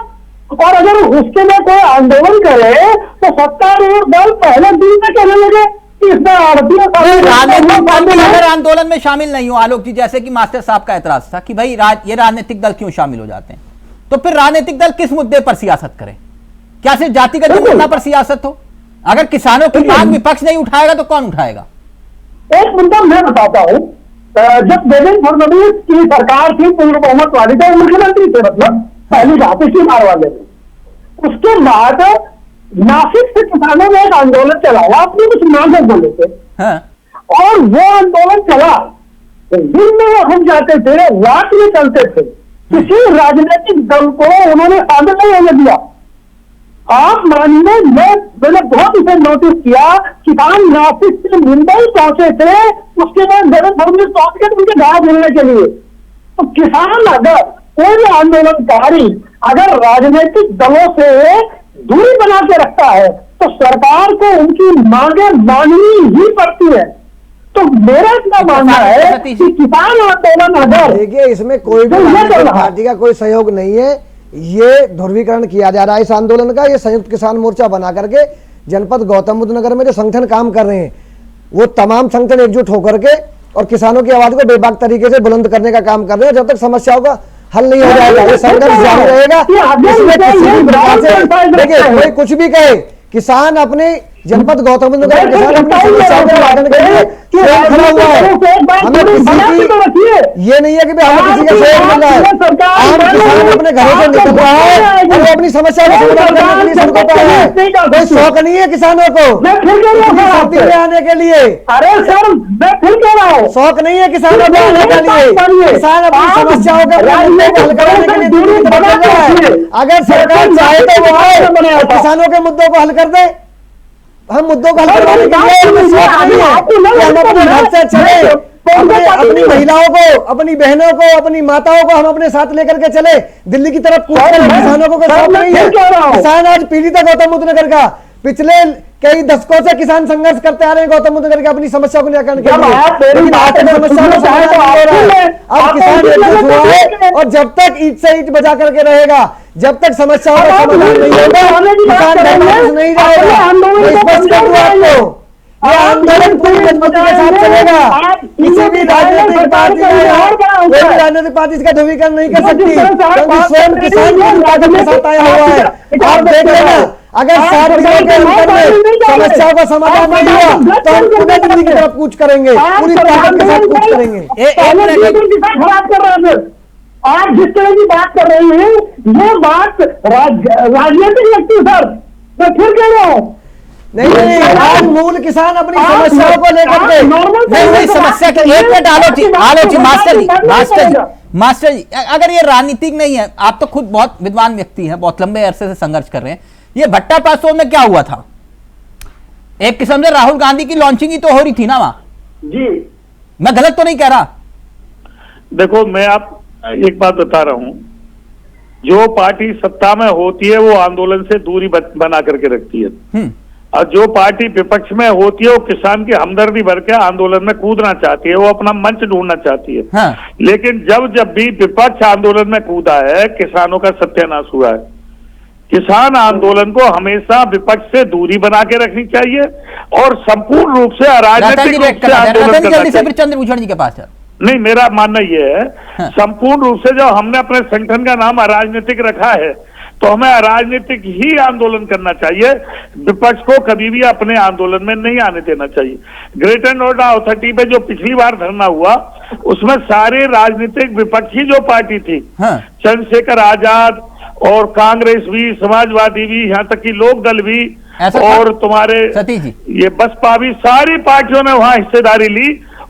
और अगर उसके लिए कोई आंदोलन करे तो सत्तारूढ़ दल पहले दिन में कहने लगे कि इसमें अगर आंदोलन में शामिल नहीं हो आलोक जी, जैसे कि मास्टर साहब का एतराज था कि भाई ये राजनीतिक दल क्यों शामिल हो जाते हैं? तो फिर राजनीतिक दल किस मुद्दे पर सियासत करें? क्या सिर्फ जातिगत मुद्दा पर सियासत हो? अगर किसानों की मांग विपक्ष नहीं उठाएगा तो कौन उठाएगा? एक मुद्दा मैं बताता हूं, जब देवेंद्र फडणवीस की सरकार थी, पूर्ण बहुमत वाली थे, मुख्यमंत्री थे, मतलब पहली बात इसी मार वाले थे। उसके बाद नासिक से किसानों ने एक आंदोलन चलाया, अपनी कुछ मांगों को लेकर। हाँ। और वो आंदोलन चला, दिन में वो हम जाते थे, रात में चलते थे, किसी राजनीतिक दल को उन्होंने शामिल नहीं होने दिया। आप मानिए, मैंने बहुत इसे नोटिस किया, किसान नासिक से मुंबई पहुंचे थे, उसके बाद देवेंद्र फडणवीस पहुंच गए उनके गांव मिलने के लिए। तो किसान अगर कोई भी आंदोलनकारी अगर राजनीतिक दलों से दूरी बना के रखता है तो सरकार को उनकी मांगे माननी ही पड़ती है। तो मेरा इतना मानना है कि किसान आंदोलन अगर, देखिए, इसमें कोई भी राजनीतिक पार्टी का कोई सहयोग नहीं है। ये ध्रुवीकरण किया जा रहा है इस आंदोलन का। ये संयुक्त किसान मोर्चा बना करके जनपद गौतम बुद्ध नगर में जो संगठन काम कर रहे हैं, वो तमाम संगठन एकजुट होकर के और किसानों की आवाज को बेबाक तरीके से बुलंद करने का काम कर रहे हैं। जब तक समस्याओं का हल नहीं हो जाएगा, ये संघर्ष जारी रहेगा। इसमें किसी भी प्रकार से, देखिए, कोई कुछ भी कहे, किसान अपने जनपद गौतम बुद्ध नगर के किसान अपनी समस्याओं को निराकरण के लिए स्वयं खड़ा हुआ है। हमें किसी की ये नहीं है कि हमें किसी का सहयोग मिल रहा है। आम किसान अपने घरों से निकल रहा है और वो अपनी समस्या को समाधान करने के लिए सड़कों पर आया है। कोई शौक नहीं है किसानों को शादी में आने के लिए। अरे सर, मैं फिर कह रहा हूँ, शौक नहीं है किसानों को आने के लिए। किसान अपनी समस्याओं का हल कराने के लिए दिल्ली की तरफ चल रहा है। अगर सरकार चाहे तो वो आए, किसानों के मुद्दों को हल कर दे। हम मुद्दों को हल करवाने के लिए हम अपने घर से चले, अपनी महिलाओं को, अपनी बहनों को, अपनी माताओं को हम अपने साथ लेकर के चले दिल्ली की तरफ कूच कर। किसानों को शौक नहीं है। किसान आज पीड़ित है गौतम बुद्ध नगर का। पिछले कई दशकों से किसान संघर्ष करते आ रहे हैं गौतम बुद्ध नगर के अपनी समस्या को निराकरण के लिए, लेकिन आज तक समस्या का समाधान नहीं हो रहा है। अब किसान एकजुट हुआ है और जब तक ईंट से ईंट बजा करके रहेगा, जब तक समस्याओं का समाधान नहीं होगा, किसान वापस नहीं जाएगा। मैं स्पष्ट कर दूं आपको, ये आंदोलन पूरी मजबूती के साथ चलेगा। किसी भी राजनीतिक पार्टी कोई भी राजनीतिक पार्टी इसका ध्रुवीकरण नहीं कर सकती, क्योंकि स्वयं किसान की ताकत के साथ आया हुआ है। आप देख लेना, अगर 7 दिनों के अंतर में समस्याओं का समाधान नहीं हुआ तो हम पूरे दिल्ली की तरफ कूच करेंगे, पूरी ताकत के साथ कूच करेंगे। खराब कर रहे हैं आप जिस तरह की बात कर रही हैं, ये बात राजनीतिक लगती है सर। मैं फिर कह रहा हूँ, नहीं, आज मूल किसान अपनी समस्याओं को लेकर के नहीं, समस्या की एक मिनट आलोची मास्टर जी, अगर ये राजनीतिक नहीं है, आप तो खुद बहुत विद्वान व्यक्ति हैं, बहुत लंबे अरसे से संघर्ष कर रहे हैं। ये भट्टा पासों में क्या हुआ था? एक किस्म से राहुल गांधी की लॉन्चिंग ही तो हो रही थी ना वहां। जी, मैं गलत तो नहीं कह रहा? देखो, मैं आप एक बात बता रहा हूं, जो पार्टी सत्ता में होती है वो आंदोलन से दूरी बना करके रखती है, और जो पार्टी विपक्ष में होती है वो किसान की हमदर्दी भर के आंदोलन में कूदना चाहती है, वो अपना मंच ढूंढना चाहती है। हाँ। लेकिन जब भी विपक्ष आंदोलन में कूदा है, किसानों का सत्यानाश हुआ है। किसान आंदोलन को हमेशा विपक्ष से दूरी बना के रखनी चाहिए और संपूर्ण रूप से अराजनीतिक रूप से आंदोलन करना चाहिए। चंद्रभूषण जी के पास नहीं, मेरा मानना यह है, संपूर्ण रूप से जब हमने अपने संगठन का नाम अराजनीतिक रखा है तो हमें अराजनीतिक ही आंदोलन करना चाहिए। विपक्ष को कभी भी अपने आंदोलन में नहीं आने देना चाहिए। ग्रेटर नोएडा अथॉरिटी पे जो पिछली बार धरना हुआ, उसमें सारे राजनीतिक विपक्षी जो पार्टी थी, चंद्रशेखर आजाद और कांग्रेस भी, समाजवादी भी, यहाँ तक कि लोक दल भी, और तुम्हारे ये बसपा भी, सारी पार्टियों ने वहां हिस्सेदारी ली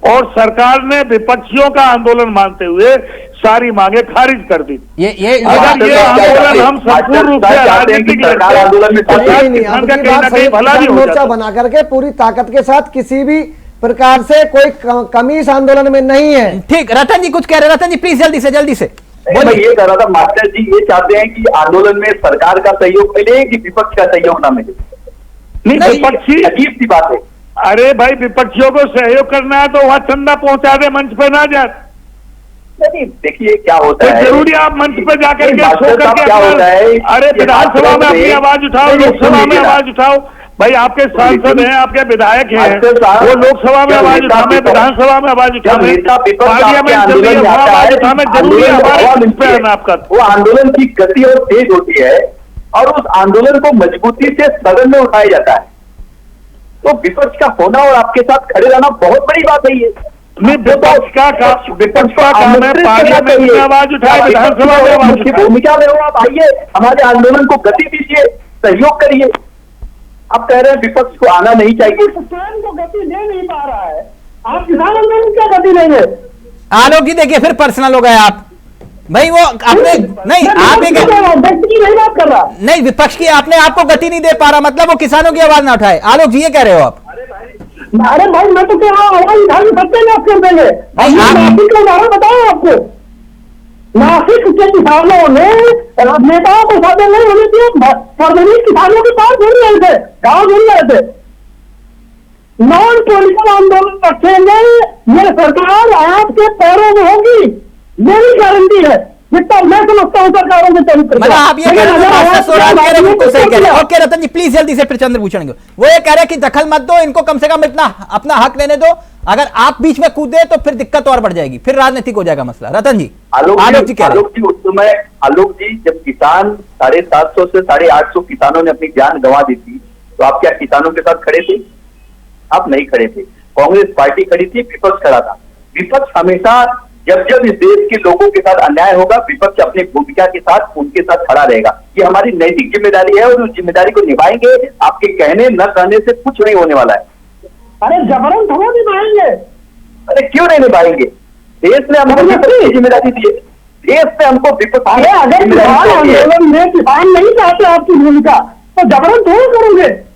और सरकार ने विपक्षियों का आंदोलन मानते हुए सारी मांगे खारिज कर दी। अगर ये आंदोलन हम संपूर्ण रूप से राजनीतिक भला भी मोर्चा बना करके पूरी ताकत के साथ किसी भी प्रकार से कोई कमी इस आंदोलन में नहीं है। ठीक, रतन जी कुछ कह रहे हैं। रतन जी प्लीज जल्दी से। मैं ये कह रहा था, मास्टर जी ये चाहते हैं कि आंदोलन में सरकार का सहयोग मिले कि विपक्ष का सहयोग ना मिले? नहीं, विपक्षी अजीब सी बात है। अरे भाई, विपक्षियों को सहयोग करना है तो वहां चंदा पहुंचा दे, मंच पे ना जाए। नहीं, देखिए क्या होता है, जरूरी आप मंच पे जाकर के क्या होता है, अरे विधानसभा में अपनी आवाज उठाओ, लोकसभा में आवाज उठाओ, भाई आपके सांसद हैं, आपके विधायक हैं, मास्टर साहब, वो लोकसभा में जब आवाज नेता उठावे, विपक्ष- विधानसभा में आवाज जब उठावे, नेता विपक्ष आपके पार्लियामेंट चल रही है, आंदोलन में वहाँ आता आवाज है, उठावे जरूरी है, आंदोलन हमारे हवा पे मिलती है है। ना आपका। वो आंदोलन की गति और तेज होती है और उस आंदोलन को मजबूती से सदन में उठाया जाता है। तो विपक्ष का होना और आपके साथ खड़े रहना बहुत बड़ी बात है ये। नहीं, विपक्ष का काम है पार्लियामेंट में आवाज उठाए, विधानसभा में आवाज मुख्य उठाए। भूमिका में हो, आप आइए, हमारे आंदोलन को गति दीजिए, सहयोग करिए। आप कह रहे हैं विपक्ष को आना नहीं चाहिए। किसान को गति दे नहीं पा रहा है, आप किसान आंदोलन क्या गति देंगे? आलोक जी देखिए फिर पर्सनल हो गए आप भाई, वो आपने नहीं आप एक व्यक्ति की नहीं बात कर रहा। नहीं विपक्ष की आपने आपको गति नहीं दे पा रहा, मतलब वो किसानों की आवाज ना उठाए। आलोक जी ये कह रहे हो आप? अरे भाई मैं तो कह रहा हूँ आवाज उठा नहीं सकते ना, आप कर देंगे। नहीं, आप- नासिक का उदाहरण बताओ आपको, नासिक के किसानों ने नेताओं को साथ नहीं होने दिए, प्रदेश किसानों के पास नहीं रहे थे, गाँव नहीं रहे थे। नॉन पॉलिटिकल आंदोलन रखेंगे, ये सरकार आपके पैरों में होगी, मेरी गारंटी है। जितना मैं समझता हूँ सरकारों के चरित्र मतलब आप ये कह रहे हो मास्टर स्वराज कह रहे हैं, बिल्कुल सही कह रहे हैं। ओके रतन जी प्लीज जल्दी से फिर चंद्र पूछेंगे। वो ये कह रहे हैं कि दखल मत दो, इनको कम से कम इतना अपना हक लेने दो, अगर आप बीच में कूदे तो फिर दिक्कत और बढ़ जाएगी, फिर राजनीतिक हो जाएगा मसला। रतन जी आलोक जी कह रहे हैं। आलोक जी उस समय, आलोक जी जब किसान 750 से 850 किसानों ने अपनी जान गंवा दी थी, तो आप क्या किसानों के साथ खड़े थे? आप नहीं खड़े थे। कांग्रेस पार्टी खड़ी थी, विपक्ष खड़ा था। विपक्ष हमेशा जब जब इस देश के लोगों के साथ अन्याय होगा, विपक्ष अपनी भूमिका के साथ उनके साथ खड़ा रहेगा। ये हमारी नैतिक जिम्मेदारी है और उस जिम्मेदारी को निभाएंगे। आपके कहने न कहने से कुछ नहीं होने वाला है। अरे जबरन थोड़ा निभाएंगे। अरे क्यों नहीं निभाएंगे? देश ने हमको विपक्ष की जिम्मेदारी दी है, देश ने हमको विपक्ष अरे की अगर जिम्मेदारी किसान दी है। आंदोलन में किसान नहीं चाहते आपकी भूमिका, तो जबरन थोड़ा करोगे।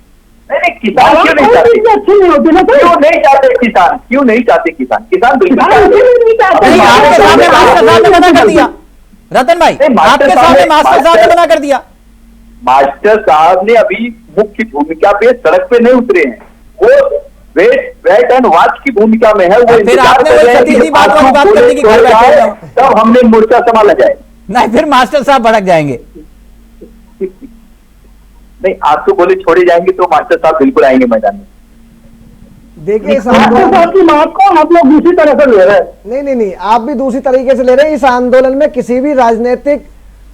नहीं, किसान क्यों नहीं कोई चाहते? चीज़ अच्छी नहीं होती ना सर। क्यों नहीं चाहते किसान? क्यों नहीं चाहते किसान? किसान बिल्कुल किसान चाहते हैं। इसीलिए नहीं चाहते। नहीं आपके सामने मास्टर साहब ने मना कर दिया। रतन भाई नहीं, मास्टर आपके साहब सामने ने- मास्टर साहब ने मना कर दिया। मास्टर साहब ने अभी मुख्य भूमिका पे सड़क पे नहीं उतरे हैं, वो वेट एंड वॉच की भूमिका में है। वो फिर इंतजार आपने कर वही रहे हैं सतीश कि जी बात वाली बात आंसू कर दी कि घर पूरे बैठे जाए, जाओ। तब हमने मोर्चा संभाला जाए। नहीं फिर मास्टर साहब भड़क जाएंगे। नहीं, आंसू गोले छोड़े जाएंगे तो मास्टर साहब बिल्कुल आएंगे मैदान में। देखिए इस मास्टर आंदोलन साहब की बात को आप लोग दूसरी तरह से ले रहे हैं। नहीं, आप भी दूसरी तरीके से ले रहे हैं। इस आंदोलन में किसी भी राजनीतिक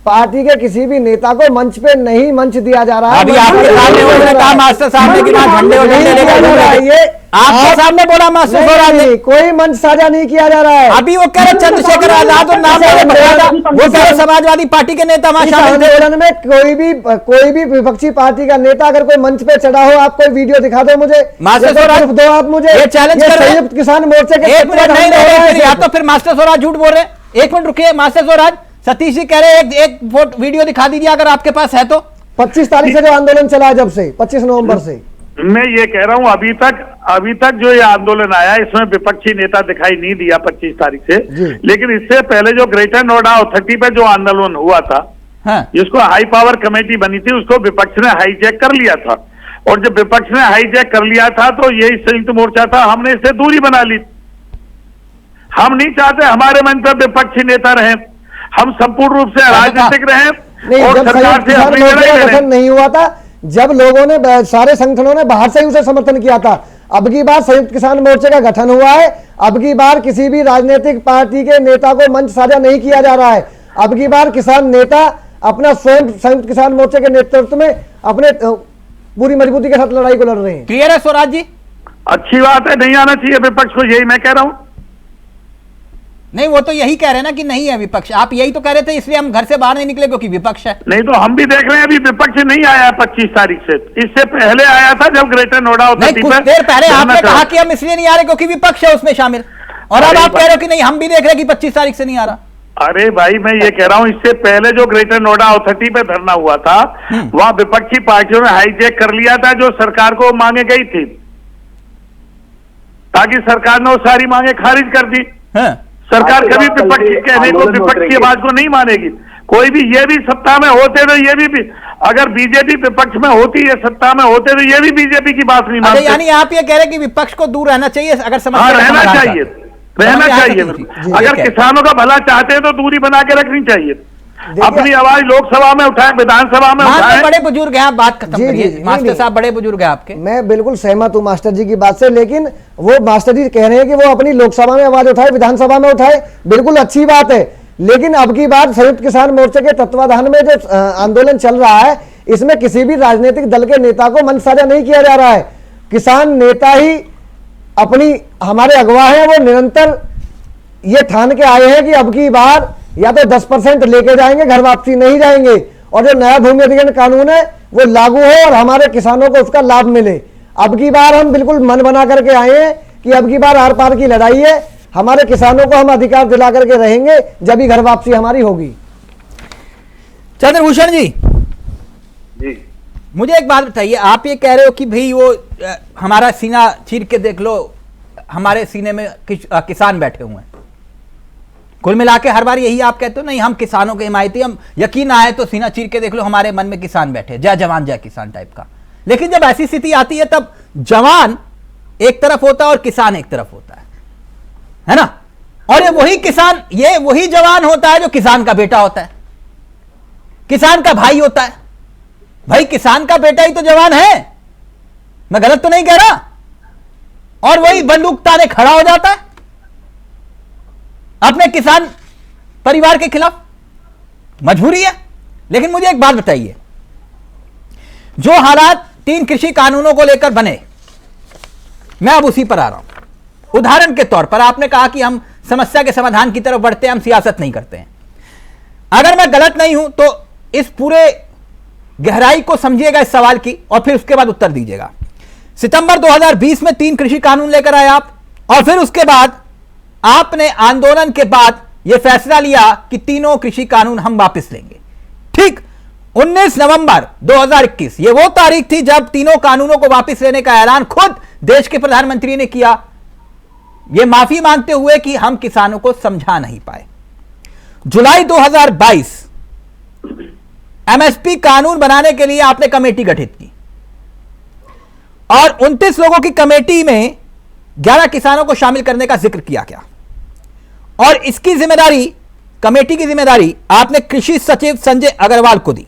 पार्टी के किसी भी नेता को मंच पे नहीं मंच दिया जा रहा है। अभी आपके सामने उन्होंने कहा मास्टर साहब ने कि वहां झंडे और झंडे लेकर घूमेंगे। आपके सामने बोला मास्टर स्वराज ने। नहीं, कोई मंच साझा नहीं किया जा रहा है। अभी वो कह रहे चंद्रशेखर आजाद और नाम लेके भगा था, वो कह रहे समाजवादी पार्टी के नेता वहां इस शामिल थे। आंदोलन में कोई भी विपक्षी पार्टी का नेता अगर कोई मंच पे चढ़ा हो, आप कोई वीडियो दिखा दो मुझे, मास्टर या स्वराज, proof दो आप मुझे। ये चैलेंज कर रहे हैं। संयुक्त किसान मोर्चे के एक मिनट तत्वाधान नहीं में हो रहा है। नहीं, या तो फिर मास्टर स्वराज झूठ बोल रहे हैं। एक मिनट रुकिए मास्टर स्वराज, सतीश जी कह रहे हैं एक वीडियो दिखा दीजिए अगर आपके पास है तो। 25 तारीख से जो आंदोलन चला है, जब से 25 नवंबर से मैं ये कह रहा हूं अभी तक जो ये आंदोलन आया इसमें विपक्षी नेता दिखाई नहीं दिया 25 तारीख से। लेकिन इससे पहले जो ग्रेटर नोएडा अथॉरिटी पे जो आंदोलन हुआ था, हाँ। जिसको हाई पावर कमेटी बनी थी, उसको विपक्ष ने हाईजैक कर लिया था। और जब विपक्ष ने हाईजैक कर लिया था तो यही संयुक्त मोर्चा था, हमने इससे दूरी बना ली। हम नहीं चाहते हमारे मन पर विपक्षी नेता रहे, हम संपूर्ण रूप से राजनीतिक रहे नहीं। और जब सरकार संयुक्त से किसान अपनी मोर्चे का लड़ाई गठन लड़े। नहीं हुआ था, जब लोगों ने सारे संगठनों ने बाहर से ही उसे समर्थन किया था। अब की बार संयुक्त किसान मोर्चे का गठन हुआ है। अब की बार किसी भी राजनीतिक पार्टी के नेता को मंच साझा नहीं किया जा रहा है। अब की बार किसान नेता अपना स्वयं संयुक्त किसान मोर्चे के नेतृत्व में अपने पूरी मजबूती के साथ लड़ाई को लड़ रहे हैं। क्लियर है स्वराज जी? अच्छी बात है, नहीं आना चाहिए विपक्ष को, यही मैं कह रहा हूं। नहीं वो तो यही कह रहे हैं ना कि नहीं है विपक्ष, आप यही तो कह रहे थे इसलिए हम घर से बाहर नहीं निकले क्योंकि विपक्ष है। नहीं तो हम भी देख रहे हैं अभी विपक्ष नहीं आया है 25 तारीख से, इससे पहले आया था जब ग्रेटर नोएडा नहीं अथॉरिटी कुछ पे देर पहले धरना आपने चला। कहा कि हम इसलिए नहीं आ रहे क्योंकि विपक्ष है उसमें शामिल, और अब अरे आप कह रहे हो कि नहीं हम भी देख रहे हैं कि 25 तारीख से नहीं आ रहा। अरे भाई मैं ये कह रहा हूं इससे पहले जो ग्रेटर नोएडा अथॉरिटी पे धरना हुआ था, वहां विपक्षी पार्टियों ने हाईजैक कर लिया था जो सरकार को मांगे गई थी, ताकि सरकार ने वो सारी मांगे खारिज कर दी। सरकार कभी विपक्ष के कहने को, विपक्ष की आवाज को नहीं मानेगी। कोई भी, ये भी सत्ता में होते तो ये भी अगर बीजेपी विपक्ष में होती है, सत्ता में होते तो ये भी बीजेपी की बात नहीं मानते। यानी आप ये कह रहे हैं कि विपक्ष को दूर रहना चाहिए अगर हाँ, समस्या रहना चाहिए, रहना चाहिए। अगर किसानों का भला चाहते हैं तो दूरी बना के रखनी चाहिए। अपनी आवाज लोकसभा में उठाएं, विधानसभा में उठाएं। बड़े बुजुर्ग हैं, आप बात खत्म करिए। मास्टर साहब बड़े बुजुर्ग हैं आपके। मैं बिल्कुल सहमत हूं मास्टर जी की बात से, लेकिन वो मास्टर जी कह रहे हैं कि वो अपनी लोकसभा में आवाज उठाए, विधानसभा में उठाए, बिल्कुल अच्छी बात है। लेकिन अब की बात संयुक्त किसान मोर्चे के तत्वाधान में जो आंदोलन चल रहा है, इसमें किसी भी राजनीतिक दल के नेता को मंच साझा नहीं किया जा रहा है। किसान नेता ही अपनी हमारे अगवा है, वो निरंतर ये ठान के आए हैं कि अब की बार या तो 10% लेके जाएंगे, घर वापसी नहीं जाएंगे, और जो नया भूमि अधिग्रहण कानून है वो लागू हो और हमारे किसानों को उसका लाभ मिले। अब की बार हम बिल्कुल मन बना करके आए हैं कि अब की बार आर पार की लड़ाई है, हमारे किसानों को हम अधिकार दिला करके रहेंगे, जब ही घर वापसी हमारी होगी। चंद्रभूषण जी, जी मुझे एक बात बताइए, आप ये कह रहे हो कि भाई वो हमारा सीना चीर के देख लो, हमारे सीने में किसान बैठे हुए हैं। कुल मिला के हर बार यही आप कहते हो, नहीं हम किसानों के हिमायती, हम यकीन आए तो सीना चीर के देख लो, हमारे मन में किसान बैठे, जय जवान जय किसान टाइप का। लेकिन जब ऐसी स्थिति आती है तब जवान एक तरफ होता है और किसान एक तरफ होता है ना? और ये वही किसान, ये वही जवान होता है जो किसान का बेटा होता है, किसान का भाई होता है। भाई किसान का बेटा ही तो जवान है, मैं गलत तो नहीं कह रहा? और वही बंदूक ताने खड़ा हो जाता है अपने किसान परिवार के खिलाफ। मजबूरी है। लेकिन मुझे एक बात बताइए, जो हालात 3 कृषि कानूनों को लेकर बने, मैं अब उसी पर आ रहा हूं। उदाहरण के तौर पर आपने कहा कि हम समस्या के समाधान की तरफ बढ़ते हैं, हम सियासत नहीं करते हैं। अगर मैं गलत नहीं हूं तो इस पूरे गहराई को समझिएगा इस सवाल की, और फिर उसके बाद उत्तर दीजिएगा। सितंबर 2020 में 3 कृषि कानून लेकर आए आप, और फिर उसके बाद आपने आंदोलन के बाद यह फैसला लिया कि तीनों कृषि कानून हम वापस लेंगे। ठीक 19 नवंबर 2021 ये वो तारीख थी जब तीनों कानूनों को वापस लेने का ऐलान खुद देश के प्रधानमंत्री ने किया, यह माफी मांगते हुए कि हम किसानों को समझा नहीं पाए। जुलाई 2022 एमएसपी कानून बनाने के लिए आपने कमेटी गठित की, और 29 लोगों की कमेटी में 11 किसानों को शामिल करने का जिक्र किया गया, और इसकी जिम्मेदारी, कमेटी की जिम्मेदारी आपने कृषि सचिव संजय अग्रवाल को दी।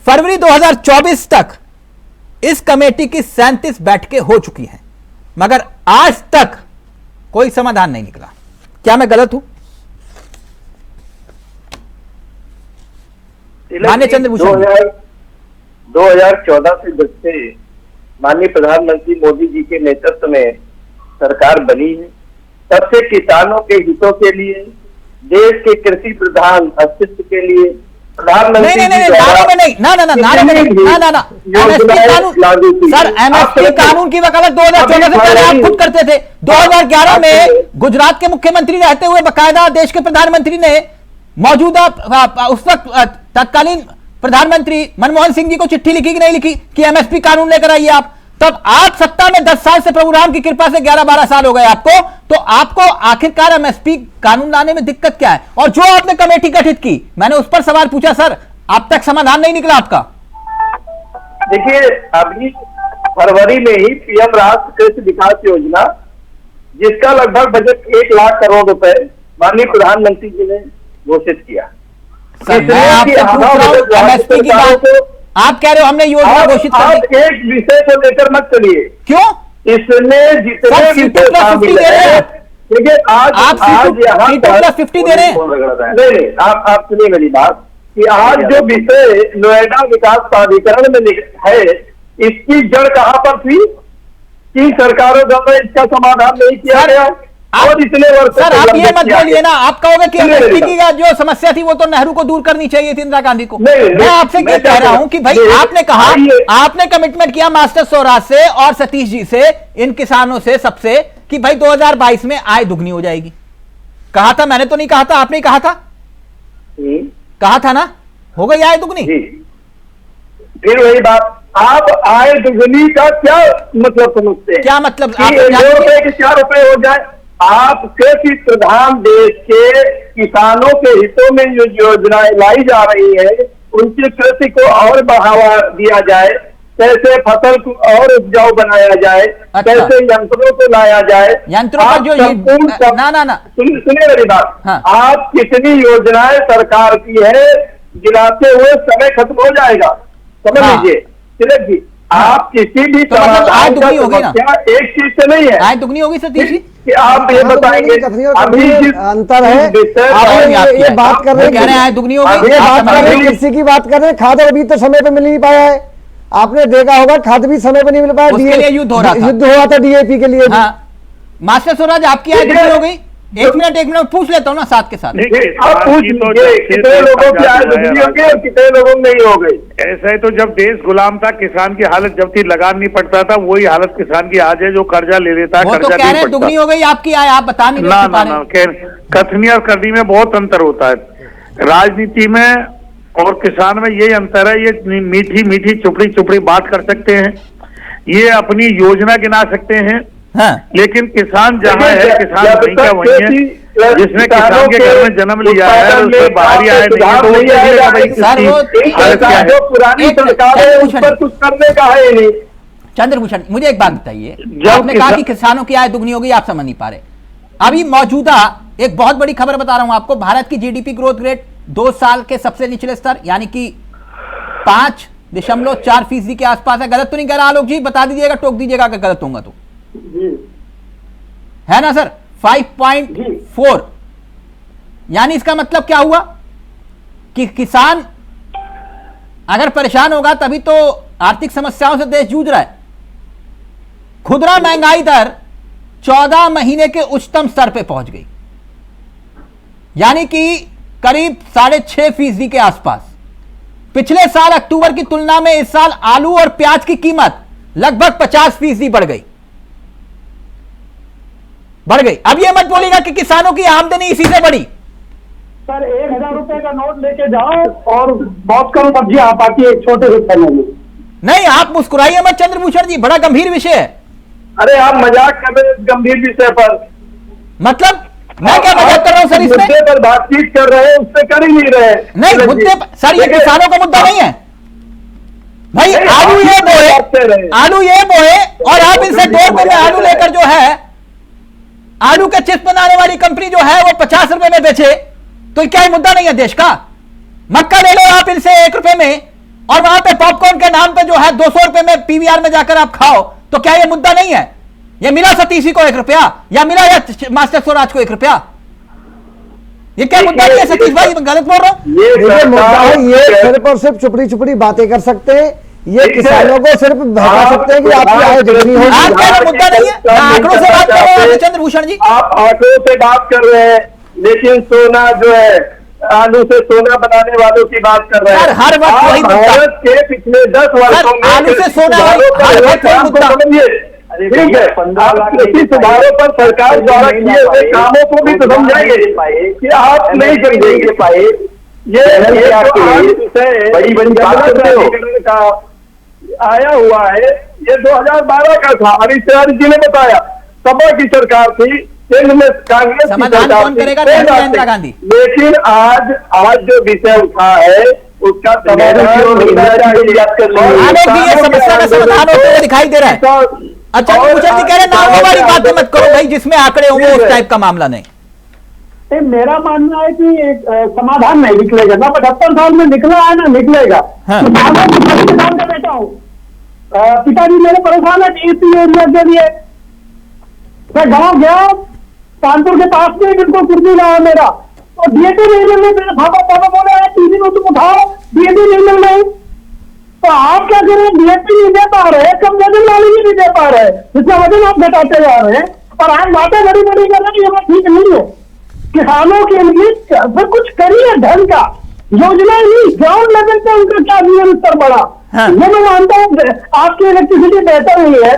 फरवरी 2024 तक इस कमेटी की 37 बैठकें हो चुकी हैं, मगर आज तक कोई समाधान नहीं निकला। क्या मैं गलत हूं? माननीय चंद्रभूषण, 2014 से जब से माननीय प्रधानमंत्री मोदी जी के नेतृत्व में सरकार बनी है, तब से किसानों के हितों के लिए, देश के कृषि प्रधान अस्तित्व के लिए प्रधानमंत्री सर एमएसपी कानून की वकालत 2014 से पहले आप खुद करते थे। 2011 में गुजरात के मुख्यमंत्री रहते हुए बकायदा देश के प्रधानमंत्री ने मौजूदा उस वक्त तत्कालीन प्रधानमंत्री मनमोहन सिंह जी को चिट्ठी लिखी कि नहीं लिखी कि एमएसपी कानून लेकर आइए आप। तब आप सत्ता में 10 साल से, प्रभु राम की कृपा से 11-12 साल हो गए आपको, तो आपको आखिरकार एमएसपी कानून लाने में दिक्कत क्या है? और जो आपने कमेटी गठित की, मैंने उस पर सवाल पूछा सर, अब तक समाधान नहीं निकला आपका। देखिए, अभी फरवरी में ही पीएम राष्ट्रीय कृषि विकास योजना, जिसका लगभग बजट 1 लाख करोड़ रुपए माननीय प्रधानमंत्री जी ने घोषित किया। मैं आपसे पूछ रहा हूं एमएसपी की बात, आप कह रहे हो हमने योजना घोषित कर दी। एक विषय को लेकर मत चलिए। क्यों? इसमें जितने C2+50 दे रहे हैं, देखिए आज यहाँ C2+50 दे रहे हैं। नहीं, आप सुनिए मेरी बात, कि आज जो विषय नोएडा विकास प्राधिकरण में है, इसकी जड़ कहाँ पर थी? 3 सरकारों द्वारा इसका समाधान नहीं किया गया, और इतने वर्ष सर आप ये मत बोलिए ना, आप कहोगे कि एमएसपी की जो समस्या थी वो तो नेहरू को दूर करनी चाहिए थी, इंदिरा गांधी को। मैं आपसे क्या कह रहा हूं कि भाई आपने कहा, आपने कमिटमेंट किया मास्टर स्वराज से और सतीश जी से, इन किसानों से, सबसे, कि भाई 2022 में आय दुगनी हो जाएगी। कहा था, मैंने तो नहीं कहा था, आपने कहा था, कहा था ना, हो गई आय दुगनी। फिर वही बात, आप आय दुगनी का क्या मतलब समझते हैं? क्या मतलब? 4 रुपए हो जाए। आप कृषि प्रधान देश के किसानों के हितों में जो योजनाएं लाई जा रही है, उनकी कृषि को और बढ़ावा दिया जाए, कैसे फसल को और उपजाऊ बनाया जाए, अच्छा। कैसे यंत्रों को लाया जाए, यंत्रों पर जो ना सुनिए मेरी बात। हाँ। आप कितनी योजनाएं सरकार की है, गिनाते हुए समय खत्म हो जाएगा, समझ हाँ। लीजिए तिलक जी। हाँ। आप किसी भी तो मतलब आय दुगनी होगी ना, एक चीज से नहीं है, आय दुगनी होगी सतीश जी। कि आप ये बताएंगे कथनी और अभी कथनी जिस अंतर है। विषय आप पर ये बात कर रहे वो कह रहे हैं आय दुगनी होगी, अभी ये आप बात समझ कर रहे रहे हैं। हैं, कृषि की बात कर रहे हैं। खाद अभी तो समय पे मिल नहीं पाया है, आपने देखा होगा खाद भी समय पे नहीं मिल पाया। उसके लिए युद्ध हो रहा था। युद्ध हुआ था डीएपी के लिए भी। हाँ मास्टर स्वराज, आपकी आय दुगनी हो गई? एक मिनट पूछ लेता हूँ ना साथ के साथ। आप पूछ लीजिए कितने लोगों की आय दुगनी हो गई और कितने लोगों में नहीं हो गई। ऐसा है, तो जब देश गुलाम था, किसान की हालत जब थी लगान नहीं पड़ता था, वही हालत किसान की आज है जो कर्जा ले लेता है, वो तो कर्जा कह रहे नहीं हैं दुगनी पड़ता। हो गई आपकी आय, आप बता नहीं ना रहे ना ना, कथनी और करनी में बहुत अंतर होता है। राजनीति में और किसान में ये अंतर है, ये मीठी मीठी चुपड़ी चुपड़ी बात कर सकते हैं, ये अपनी योजना गिना सकते हैं, हाँ। लेकिन किसान जहाँ है, किसान वहीं का वहीं है। जिसने किसान के घर में जन्म लिया है, उसमें बाहरी आय नहीं है, तो वो कहेगा भाई सर, वो किसकी हालत क्या है। जो पुरानी एक मिनट, सरकार है उस पर कुछ करने का है नहीं। चंद्रभूषण, मुझे एक बात बताइए, जब आपने कहा किसान- कि किसानों की आय दुगनी होगी, आप समझ नहीं पा रहे। अभी मौजूदा एक बहुत बड़ी खबर बता रहा हूं आपको, भारत की जीडीपी ग्रोथ रेट 2 साल के सबसे निचले स्तर यानी कि 5.4% के आसपास है। गलत तो नहीं कह रहा आलोक जी? बता दीजिएगा, टोक दीजिएगा अगर गलत होगा तो, है ना सर? 5.4, यानी इसका मतलब क्या हुआ कि किसान अगर परेशान होगा तभी तो आर्थिक समस्याओं से देश जूझ रहा है। खुदरा महंगाई दर 14 महीने के उच्चतम स्तर पे पहुंच गई, यानी कि करीब 6.5% के आसपास। पिछले साल अक्टूबर की तुलना में इस साल आलू और प्याज की कीमत लगभग 50% बढ़ गई। अब यह मत बोलिएगा कि किसानों की आमदनी इसी से बढ़ी। सर 1,000 रुपए का नोट लेके जाओ और बहुत कम सब्जी आ पाती है एक छोटे से थैले में। नहीं, आप मुस्कुराइए मत चंद्रभूषण जी, बड़ा गंभीर विषय है। अरे आप मजाक कर रहे हैं गंभीर विषय पर, मतलब मैं क्या मजाक कर रहा हूं सर? इसमें मुद्दे पर बातचीत कर रहे हैं, उससे कर ही नहीं रहे। नहीं, मुद्दे सर, ये किसानों का मुद्दा नहीं है भाई। आलू ये बोए और आप इनसे 2 रुपए में आलू लेकर जो है, आलू के चिप्स बनाने वाली कंपनी जो है वो 50 रुपए में बेचे, तो क्या ये मुद्दा नहीं है देश का? मक्का ले लो आप इनसे 1 रुपए में, और वहां पे पॉपकॉर्न के नाम पे जो है 200 रुपए में पीवीआर में जाकर आप खाओ, तो क्या ये मुद्दा नहीं है? ये मिला सतीश को 1 रुपया, या मिला या मास्टर स्वराज को 1 रुपया? ये क्या मुद्दा नहीं है सतीश भाई? गलत बोल रहा हूं? ये मुद्दा है, ये सिर्फ और सिर्फ चुपड़ी चुपड़ी बातें कर सकते हैं, ये किसानों को सिर्फ बहका सकते हैं कि आपकी आय दुगनी होगी। आप क्या मुद्दा नहीं है? मैं आंकड़ों से बात कर रहा हूं चंद्रभूषण जी। आप आंकड़ों से बात कर रहे हैं, लेकिन सोना जो है, आलू से सोना बनाने वालों की बात कर रहे हैं। सर, हर वक्त वही मुद्दा। भारत के पिछले 10 वर्षों में आलू से सोना हर वक्त वही मुद्दा। ठीक है, आप कृषि सुधारों पर सरकार द्वारा किए हुए कामों को भी तो समझाएंगे कि आप नहीं समझेंगे पाए। ये बड़ी प्राधिकरण का आया हुआ है, ये 2012 का था। हरीश जी ने बताया, सपा की सरकार थी, केंद्र में कांग्रेस की समाधान सरकार कौन थी, करेगा? इंदिरा गांधी। लेकिन आज जो विषय उठा है उसका समाधान आलोक जी, ये समस्या का समाधान होते हुए दिखाई दे रहा है। अच्छा, चंद्रभूषण जी कह रहे नामों वाली बातें मत करो भाई, जिसमें आंकड़े होंगे उस टाइप का मामला नहीं। मेरा मानना है कि एक समाधान नहीं निकलेगा ना, 75 साल में निकला है ना निकलेगा। हाँ। किसान का बेटा हूँ, पिताजी मेरे परेशान है डीएपी एरिया के लिए। मैं गाँव गया, कानपुर के पास में बिल्कुल कुर्सी रहा है मेरा, और डीएपी नहीं मिल रही। मेरे पापा बोले 3 दिन तुम उठाओ, डीएपी नहीं मिल रही। तो आप क्या करें, डीएपी नहीं दे पा रहे, कम वजन वाली भी नहीं दे पा रहे, जितना वजन आप घटाते जा रहे हैं, और आप बातें बड़ी बड़ी कर रहे हैं, ये बात ठीक नहीं है। किसानों के लिए सब कुछ करिए ढंग का, योजना नहीं, ग्राउंड लेवल पे उनका क्या जीवन स्तर बढ़ा। हाँ। ये मैं मानता हूँ आपकी इलेक्ट्रिसिटी बेहतर हुई है,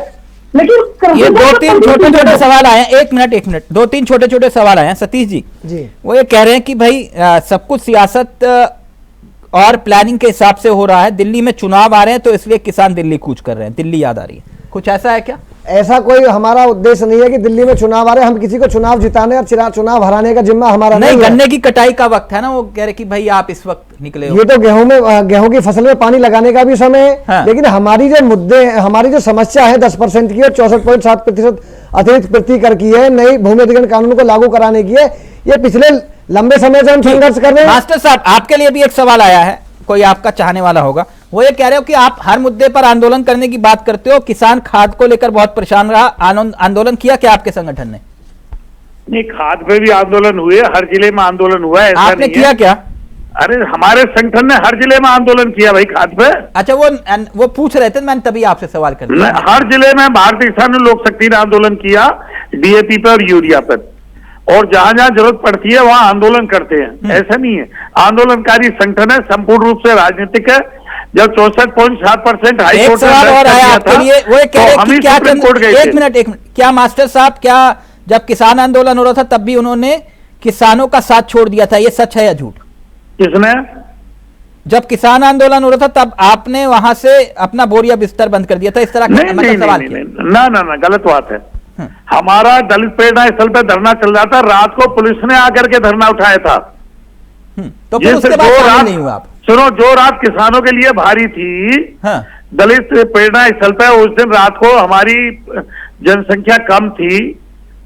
लेकिन ये 2-3 छोटे छोटे सवाल आए हैं। एक मिनट 2-3 छोटे छोटे सवाल आए हैं सतीश जी। वो ये कह रहे हैं कि भाई सब कुछ सियासत और प्लानिंग के हिसाब से हो रहा है। दिल्ली में चुनाव आ रहे हैं तो इसलिए किसान दिल्ली कूच कर रहे हैं, दिल्ली याद आ रही है, कुछ ऐसा है क्या? ऐसा कोई हमारा उद्देश्य नहीं है कि दिल्ली में चुनाव आ रहे, हम किसी को चुनाव जिताने और चुनाव हराने का जिम्मा हमारा नहीं, नहीं है। गन्ने की कटाई का वक्त है ना, वो कह रहे कि भाई आप इस वक्त निकले हो। ये तो गेहूं की फसल में पानी लगाने का भी समय है। हाँ। लेकिन हमारी जो मुद्दे, हमारी जो समस्या है 10% की और 64.7% अतिरिक्त प्रति कर की है, नई भूमि अधिग्रहण कानून को लागू कराने की है, ये पिछले लंबे समय से हम संघर्ष कर रहे हैं। मास्टर साहब, आपके लिए भी एक सवाल आया है, कोई आपका चाहने वाला होगा, वो ये कह रहे हो कि आप हर मुद्दे पर आंदोलन करने की बात करते हो, किसान खाद को लेकर बहुत परेशान रहा, आंदोलन किया क्या आपके संगठन ने? नहीं, खाद पे भी आंदोलन हुए, हर जिले में आंदोलन हुआ है, ऐसा आपने नहीं किया है। क्या? अरे हमारे संगठन ने हर जिले में आंदोलन किया भाई खाद पे। अच्छा, वो पूछ रहे थे, मैंने तभी आपसे सवाल कर दिया। हर जिले में भारतीय किसान लोक शक्ति ने आंदोलन किया, डीएपी पे और यूरिया पर, और जहां जहां जरूरत पड़ती है वहां आंदोलन करते हैं। ऐसा नहीं है, आंदोलनकारी संगठन है, संपूर्ण रूप से राजनीतिक है। जब 64.7% हाई एक कोर्ट ने सवाल और फैसला आया किया आपके था, लिए, वो ये कह तो रहे हम कि ही क्या सुप्रीम कोर्ट गए एक थे। मिनट, क्या मास्टर साहब, क्या जब किसान आंदोलन हो रहा था तब भी उन्होंने किसानों का साथ छोड़ दिया था, ये सच है या झूठ? किसने? जब किसान आंदोलन हो रहा था तब आपने वहां से अपना बोरिया बिस्तर बंद कर दिया था, इस तरह का नहीं नहीं सवाल नहीं, किया? नहीं, ना ना ना, गलत बात है। हमारा दलित प्रेरणा स्थल पे धरना चल रहा था, रात को पुलिस ने आकर के धरना उठाया था। तो फिर उसके बाद शामिल नहीं हुआ आप? सुनो, जो रात किसानों के लिए भारी थी, हाँ। दलित प्रेरणा स्थल पे उस दिन रात को हमारी जनसंख्या कम थी,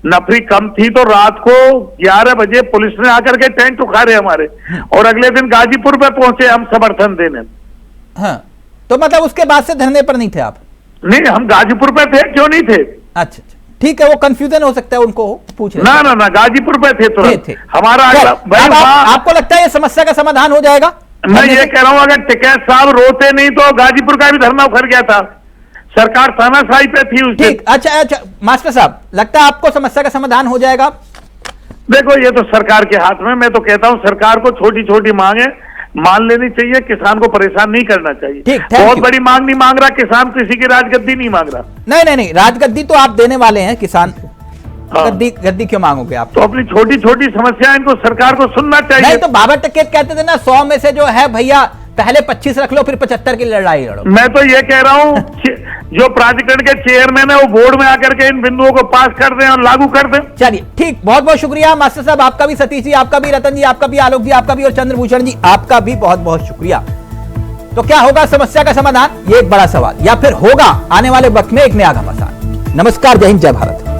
नफरी कम थी, तो रात को 11 बजे पुलिस ने आकर के टेंट उखाड़े हमारे, और अगले दिन गाजीपुर पे पहुंचे हम समर्थन देने। हाँ, तो मतलब उसके बाद से धरने पर नहीं थे आप? नहीं, हम गाजीपुर पे थे, क्यों नहीं थे? अच्छा, ठीक है, वो कंफ्यूजन हो सकता है, उनको पूछ रहे ना ना ना, गाजीपुर पे थे तुरंत। थे। हमारा अगला भाई आपको लगता है ये समस्या का समाधान हो जाएगा? मैं ये कह रहा हूं, अगर टिकैत साहब रोते नहीं तो गाजीपुर का भी धरना उखड़ गया था। सरकार तानाशाही पे थी उस दिन। ठीक, अच्छा, मास्टर साहब, लगता है आपको समस्या का समाधान हो जाएगा? देखो, ये तो सरकार के हाथ में, मैं तो कहता हूं सरकार को छोटी छोटी मांगे मान लेनी चाहिए, किसान को परेशान नहीं करना चाहिए। ठीक, बहुत बड़ी मांग नहीं मांग रहा किसान, किसी की राजगद्दी नहीं मांग रहा। नहीं, राजगद्दी तो आप देने वाले हैं, किसान हाँ। गद्दी क्यों मांगोगे आप? तो अपनी छोटी छोटी समस्याएं इनको सरकार को सुनना चाहिए। नहीं, तो बाबा टिकैत कहते थे ना, 100 में से जो है भैया पहले 25 रख लो, फिर 75 की लड़ाई लड़ो। मैं तो ये कह रहा हूं जो प्राधिकरण के चेयरमैन है वो बोर्ड में आकर के इन बिंदुओं को पास कर दें और लागू कर दें। चलिए, ठीक, बहुत बहुत शुक्रिया मास्टर साहब, आपका भी, सतीश जी आपका भी, रतन जी आपका भी, आलोक जी आपका भी, और चंद्रभूषण जी आपका भी बहुत बहुत शुक्रिया। तो क्या होगा समस्या का समाधान, ये एक बड़ा सवाल, या फिर होगा आने वाले वक्त में एक नया घमासान? नमस्कार, जय हिंद, जय भारत।